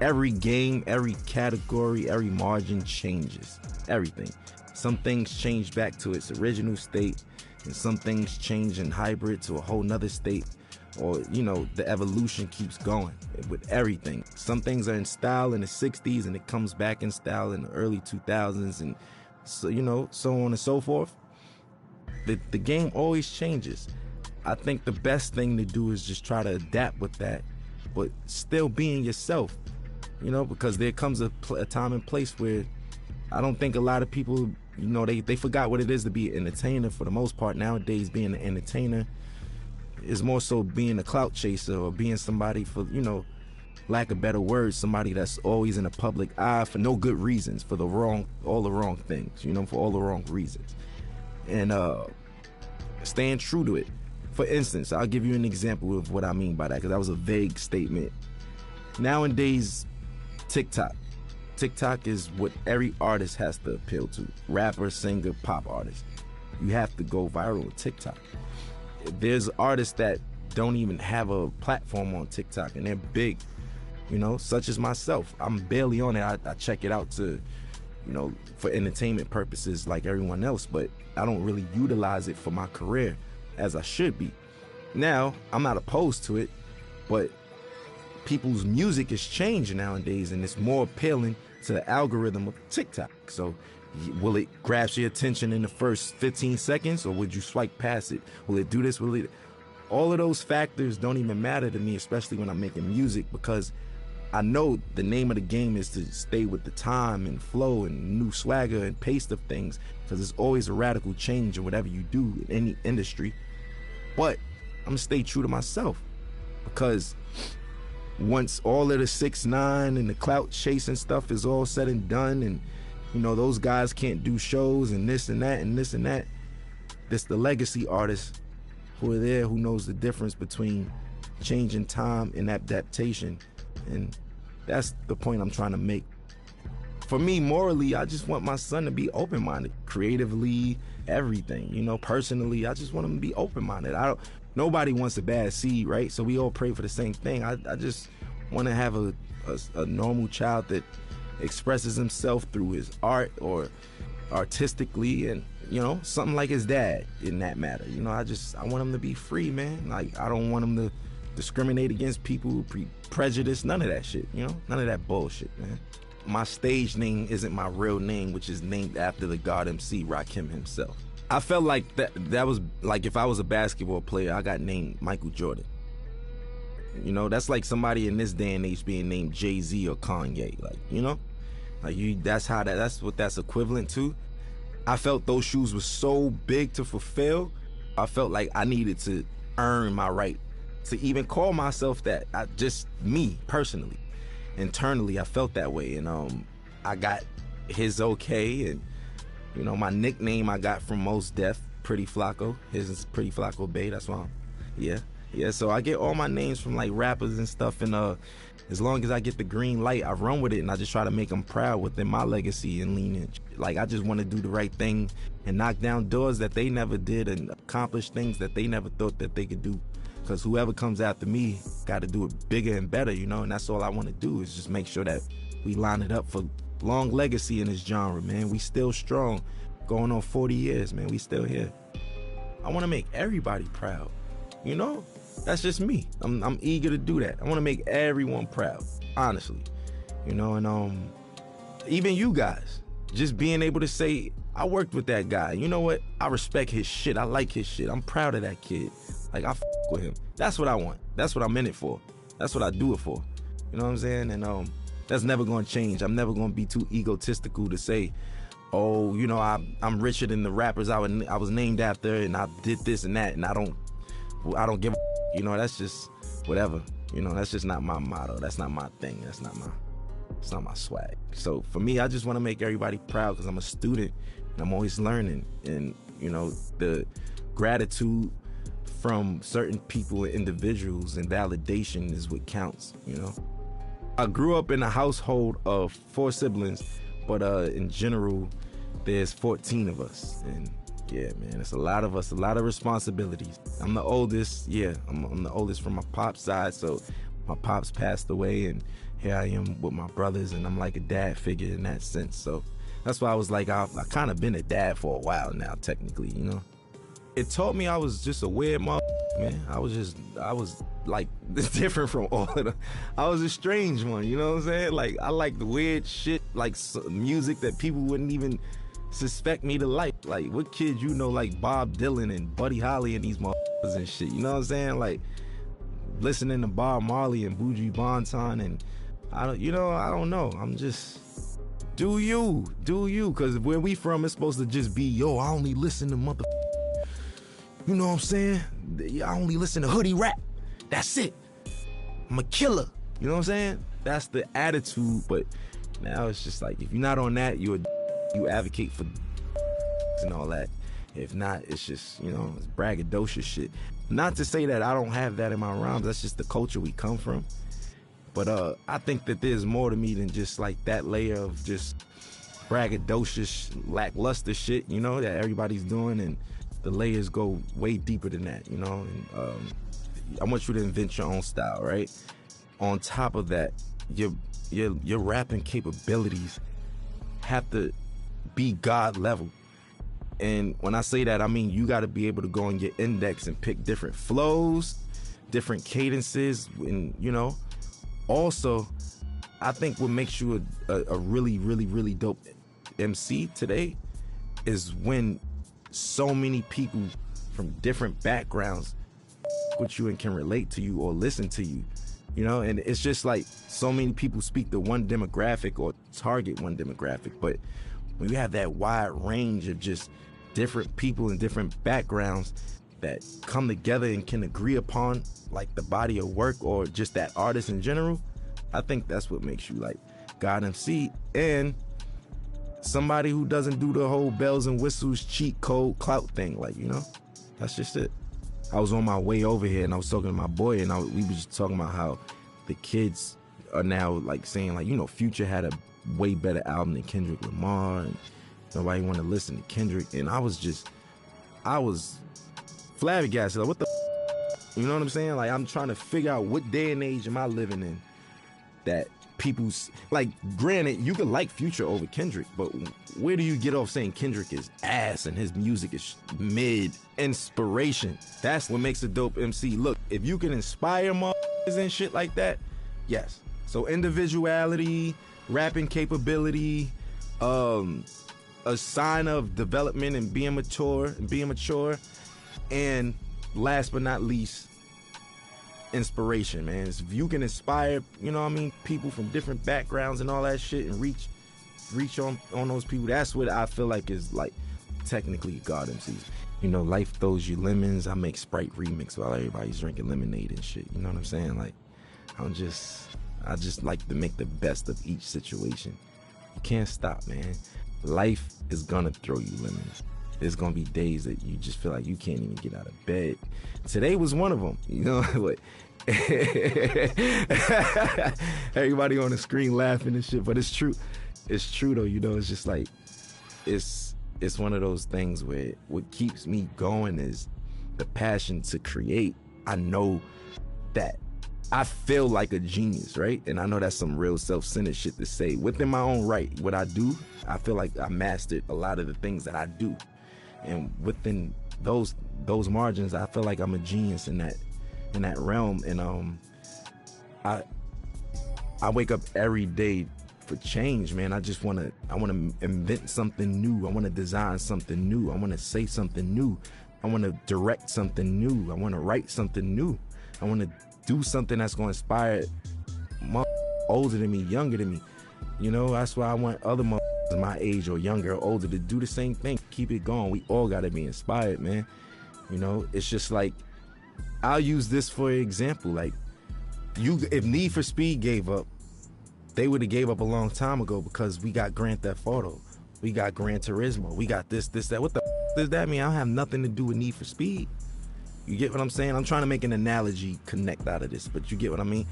every game, every category, every margin changes. Everything. Some things change back to its original state, and some things change in hybrid to a whole nother state. Or, you know, the evolution keeps going with everything. Some things are in style in the 60s and it comes back in style in the early 2000s, and so, you know, so on and so forth. The game always changes. I think the best thing to do is just try to adapt with that, but still being yourself, you know, because there comes a time and place where I don't think a lot of people, you know, they forgot what it is to be an entertainer for the most part. Nowadays, being an entertainer is more so being a clout chaser, or being somebody, for, you know, lack of better words, somebody that's always in the public eye for no good reasons, for all the wrong things, you know, for all the wrong reasons. And staying true to it. For instance, I'll give you an example of what I mean by that, because that was a vague statement. Nowadays, TikTok is what every artist has to appeal to. Rapper, singer, pop artist. You have to go viral on TikTok. There's artists that don't even have a platform on TikTok, and they're big, you know, such as myself. I'm barely on it. I check it out to, you know, for entertainment purposes like everyone else, but I don't really utilize it for my career as I should be. Now, I'm not opposed to it, but people's music is changing nowadays, and it's more appealing to the algorithm of TikTok. So will it grasp your attention in the first 15 seconds, or would you swipe past it? Will it do this? Will it? All of those factors don't even matter to me, especially when I'm making music, because I know the name of the game is to stay with the time and flow and new swagger and pace of things, because there's always a radical change in whatever you do in any industry. But I'm gonna stay true to myself, because once all of the 6ix9ine and the clout chasing stuff is all said and done, and you know those guys can't do shows and this and that and this and that, it's the legacy artists who are there, who knows the difference between changing time and adaptation. And that's the point I'm trying to make. For me, morally, I just want my son to be open-minded, creatively, everything. You know, personally, I just want him to be open-minded. Nobody wants a bad seed, right? So we all pray for the same thing. I just want to have a normal child that expresses himself through his art or artistically, and you know, something like his dad in that matter. You know, I want him to be free, man. Like, I don't want him to discriminate against people, prejudice, none of that shit, you know? None of that bullshit, man. My stage name isn't my real name, which is named after the God MC, Rakim himself. I felt like that was like, if I was a basketball player, I got named Michael Jordan. You know, that's like somebody in this day and age being named Jay-Z or Kanye, like, you know? Like, that's what that's equivalent to. I felt those shoes were so big to fulfill. I felt like I needed to earn my right to even call myself that. Just me, personally. Internally, I felt that way. And I got his okay. And, you know, my nickname I got from Mos Def, Pretty Flacco. His is Pretty Flacco Bay, that's why yeah, so I get all my names from, like, rappers and stuff. And as long as I get the green light, I run with it, and I just try to make them proud within my legacy and lineage. Like, I just want to do the right thing and knock down doors that they never did and accomplish things that they never thought that they could do. Because whoever comes after me got to do it bigger and better, you know, and that's all I want to do is just make sure that we line it up for long legacy in this genre, man. We still strong, going on 40 years, man. We still here. I want to make everybody proud, you know? That's just me. I'm eager to do that. I want to make everyone proud, honestly, you know, and even you guys, just being able to say, I worked with that guy. You know what? I respect his shit. I like his shit. I'm proud of that kid. Like, I with him. That's what I want. That's what I'm in it for. That's what I do it for. You know what I'm saying? And that's never going to change. I'm never going to be too egotistical to say, oh, you know, I'm richer than the rappers I was named after, and I did this and that, and I don't give a, you know, that's just whatever. You know, that's just not my motto. That's not my thing. It's not my swag. So for me, I just want to make everybody proud because I'm a student and I'm always learning. And, you know, the gratitude from certain people and individuals and validation is what counts, you know. I grew up in a household of 4 siblings, but in general, there's 14 of us. And yeah, man, it's a lot of us, a lot of responsibilities. I'm the oldest, I'm the oldest from my pop's side, so my pops passed away, and here I am with my brothers, and I'm like a dad figure in that sense. So that's why I was like, I kind of been a dad for a while now, technically, you know. It taught me I was just a weird man. I was like different from all of them. I was a strange one, you know what I'm saying? Like, I like the weird shit, like music that people wouldn't even suspect me to like. Like, what kid you know like Bob Dylan and Buddy Holly and these motherfuckers and shit, you know what I'm saying? Like, listening to Bob Marley and Buju Banton, and I don't know. I'm just, do you, because where we from, it's supposed to just be, yo, I only listen to motherfuckers. You know what I'm saying? I only listen to hoodie rap. That's it. I'm a killer. You know what I'm saying? That's the attitude. But now it's just like, if you're not on that, you advocate for and all that. If not, it's just, you know, it's braggadocious shit. Not to say that I don't have that in my rhymes. That's just the culture we come from. But I think that there's more to me than just like that layer of just braggadocious, lackluster shit, you know, that everybody's doing. And the layers go way deeper than that, you know. And I want you to invent your own style, right? On top of that, your rapping capabilities have to be God level. And when I say that, I mean you got to be able to go on your index and pick different flows, different cadences, and you know. Also, I think what makes you a really, really, really dope MC today is when so many people from different backgrounds with you and can relate to you or listen to you. You know, and it's just like so many people speak to one demographic or target one demographic, but when you have that wide range of just different people and different backgrounds that come together and can agree upon like the body of work or just that artist in general, I think that's what makes you like God MC and somebody who doesn't do the whole bells and whistles cheat code clout thing. Like, you know, that's just it. I was on my way over here and I was talking to my boy and we were just talking about how the kids are now like saying like, you know, Future had a way better album than Kendrick Lamar and nobody want to listen to Kendrick. And I was flabbergasted. Like, what the you know what I'm saying? Like, I'm trying to figure out what day and age am I living in that people's, like, granted, you could like Future over Kendrick, but where do you get off saying Kendrick is ass and his music is mid? Inspiration. That's what makes a dope MC. Look, if you can inspire motherfuckers and shit like that, yes. So individuality, rapping capability, a sign of development and being mature, and last but not least, inspiration, man. If you can inspire, you know what I mean, people from different backgrounds and all that shit and reach on those people, that's what I feel like is like technically God MCs. You know, life throws you lemons. I make Sprite remix while everybody's drinking lemonade and shit. You know what I'm saying? Like, I just like to make the best of each situation. You can't stop, man. Life is gonna throw you lemons. There's gonna be days that you just feel like you can't even get out of bed. Today was one of them, you know. But everybody on the screen laughing and shit, but it's true. It's true though, you know. It's just like it's one of those things where what keeps me going is the passion to create. I know that I feel like a genius, right? And I know that's some real self-centered shit to say. Within my own right, what I do, I feel like I mastered a lot of the things that I do. And within those margins, I feel like I'm a genius in that realm. And I wake up every day for change, man. I want to invent something new. I want to design something new. I want to say something new. I want to direct something new. I want to write something new. I want to do something that's going to inspire older than me, younger than me. You know, that's why I want other my age or younger or older to do the same thing. Keep it going. We all got to be inspired, man. You know, it's just like, I'll use this for example. Like, if Need for Speed gave up, they would have gave up a long time ago because we got Grand Theft Auto. We got Gran Turismo. We got this, that. What the does that mean? I don't have nothing to do with Need for Speed. You get what I'm saying? I'm trying to make an analogy connect out of this, but you get what I mean?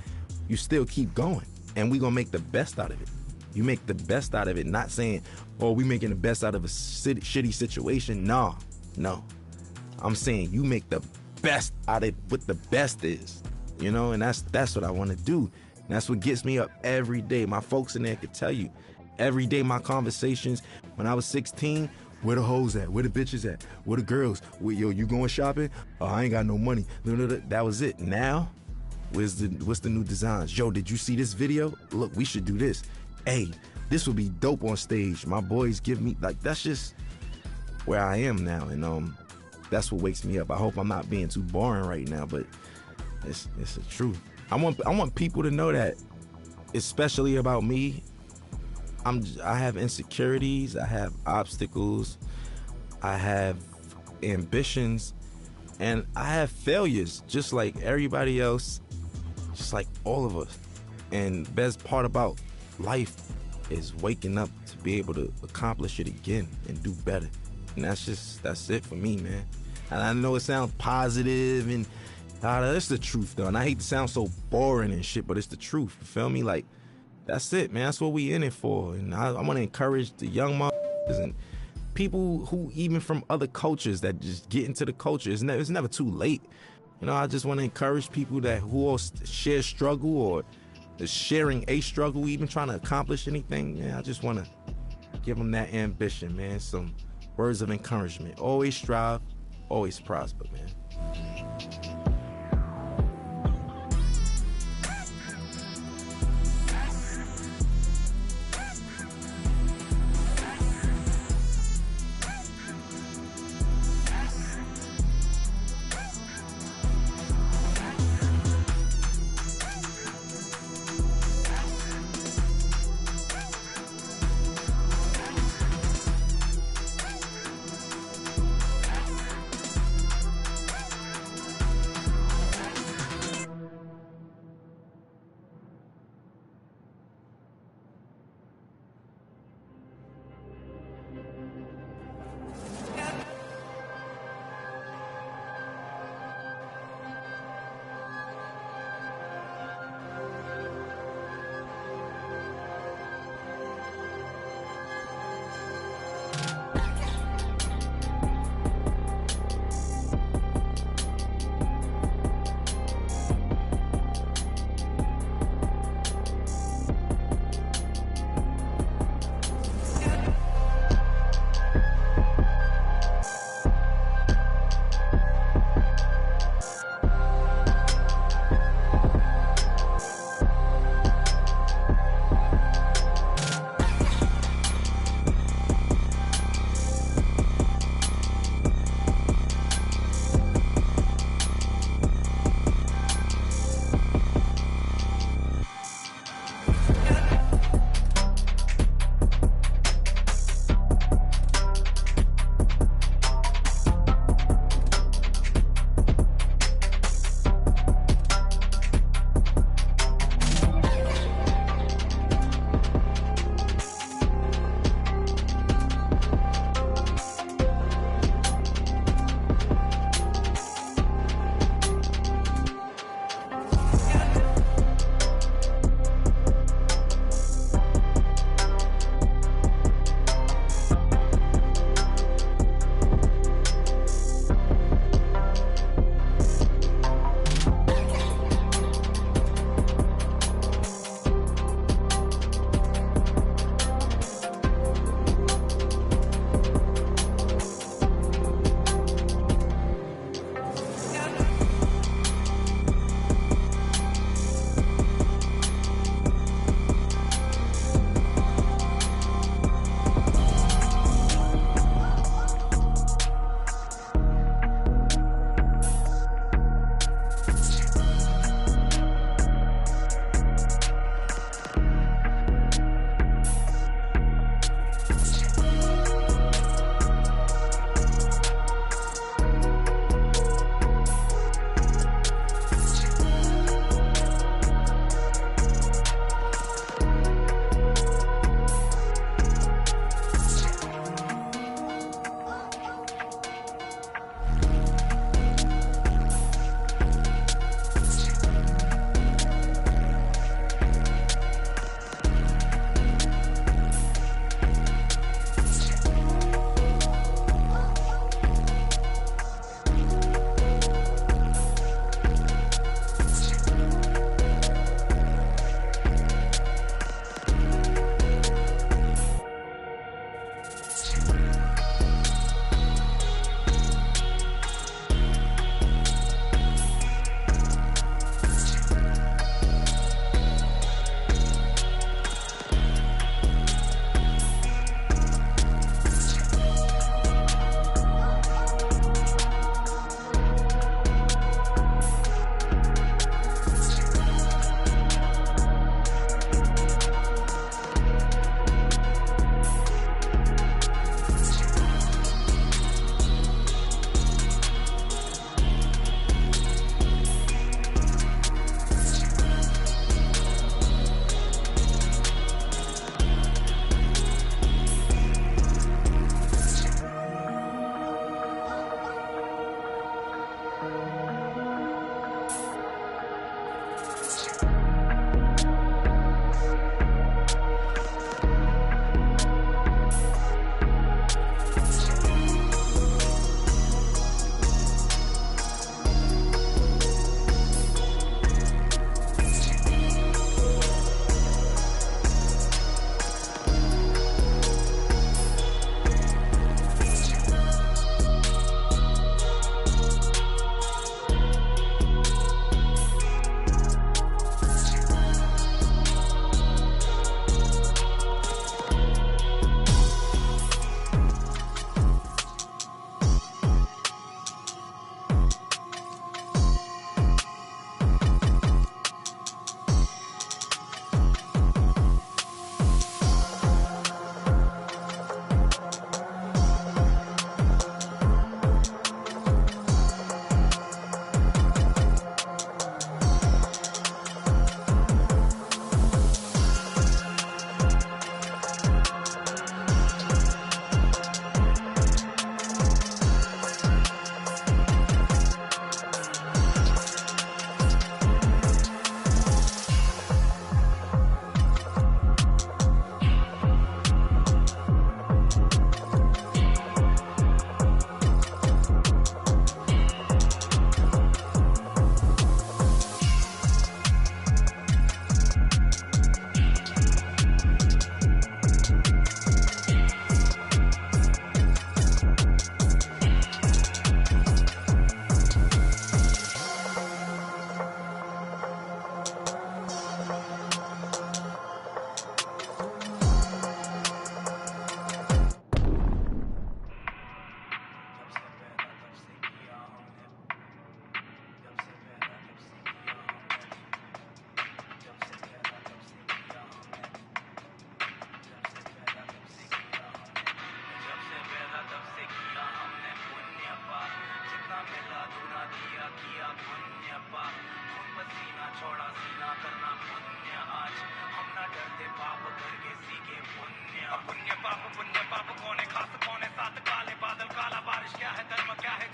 You still keep going, and we gonna make the best out of it. You make the best out of it, not saying, oh, we making the best out of a shitty situation. No. I'm saying you make the best out of what the best is, you know, and that's what I want to do. And that's what gets me up every day. My folks in there could tell you, every day my conversations, when I was 16, where the hoes at? Where the bitches at? Where the girls? Yo, you going shopping? Oh, I ain't got no money. That was it. Now, what's the new designs? Yo, did you see this video? Look, we should do this. Hey, this would be dope on stage. My boys give me, like, that's just where I am now. And that's what wakes me up. I hope I'm not being too boring right now, but it's the truth. I want people to know that, especially about me, I have insecurities, I have obstacles, I have ambitions, and I have failures, just like everybody else, just like all of us. And the best part about life is waking up to be able to accomplish it again and do better. And that's it for me, man. And I know it sounds positive and that's the truth though. And I hate to sound so boring and shit, but it's the truth. You feel me? Like, that's it, man. That's what we in it for. And I want to encourage the young motherfuckers and people who even from other cultures that just get into the culture. It's never too late. You know, I just want to encourage people who all share struggle or is sharing a struggle, even trying to accomplish anything. Yeah, I just want to give them that ambition, man. Some words of encouragement. Always strive, always prosper, man.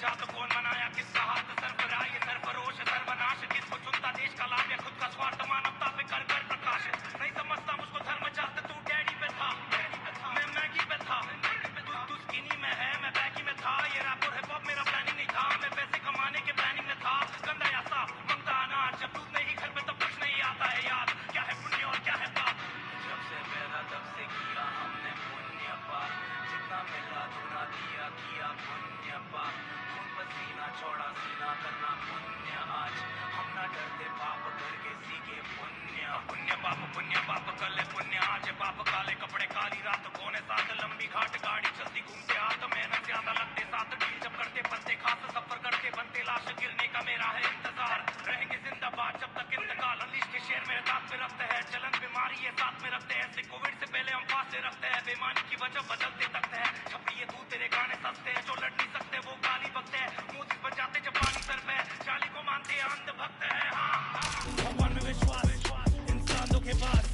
बचा तो कौन मनाया किसका हाथ सरफराह ये सरफरोश सर्वनाश किसको चुनता देश का लाभ या खुद का स्वार्थ मानवता पे कर कर प्रकाश नहीं समझता मुझको धर्म चाहते तू डैडी पे था मैं मैगी पे था तू स्किनी में है मैं बैगी में था ये रैप और हिप हॉप मेरा प्लानिंग नहीं था मैं पैसे कमाने के प्लानिंग में था गंदा या साफ मंगता अनाज जब दूध नहीं घर पे तब कुछ नहीं आता है याद क्या है पुण्य और क्या है पाप जब से पैदा तब से किया हमने पुण्य पाप जितना मिला दुना दिया किया पुण्य पाप खून पसीना छोड़ा सीना करना पुण्य आज हम ना डरते पाप करके सीखे पुण्य पाप कले पुण्य आज पाप काले कपड़े काली रात कोने साथ लंबी घाट गाड़ी चलती घूमते हाथ मेहनत ज्यादा लगते साथ डील जब करते पत्ते खास सफर करते बनते लाश गिरने का मेरा है इंतजार रहेंगे जिंदाबाद जब तक इंतकाल अनलीश के शेर मेरे दांत पे रखते हैं चलन बीमारी ये साथ में रखते हैं ऐसे कोविड से पहले हम पास से रखते हैं बेईमानी की वजह बदलते तकते हैं छपरी ये तू तेरे गाने सस्ते हैं जो लड़ नहीं सकते वो गाली बकते हैं मोदी बजाते जब पानी सर पे चाली को मानते हैं अंध भक्त है हाँ भगवान में विश्वास इंसान धोखेबाज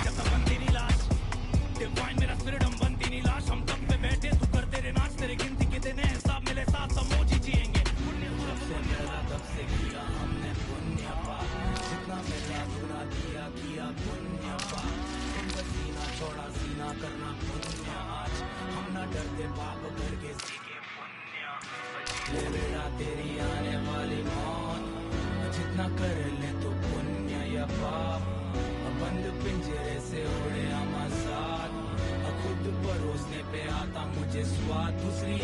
जब तक बनती नहीं लाश डिवाइन मेरा स्पिरिट हम बनती नहीं लाश हम तब पे बैठे तू करते रे नाच तेरे गिनती के दिन है हिसाब मिले साथ समोजी जिएंगे जब से मेरा तब से किया हमने पुण्य पाप जितना मिला दुना दिया किया पुण्य पाप तुम पसीना छोड़ा सीना करना पुण्य आज हम ना डरते पाप करके सीखे पुण्य ले बेटा तेरी आने वाली मौत जितना कर ले तो पुण्य या पाप बंद पिंजरे से उड़े हम आजाद खुद परोसने पे आता मुझे स्वाद दूसरी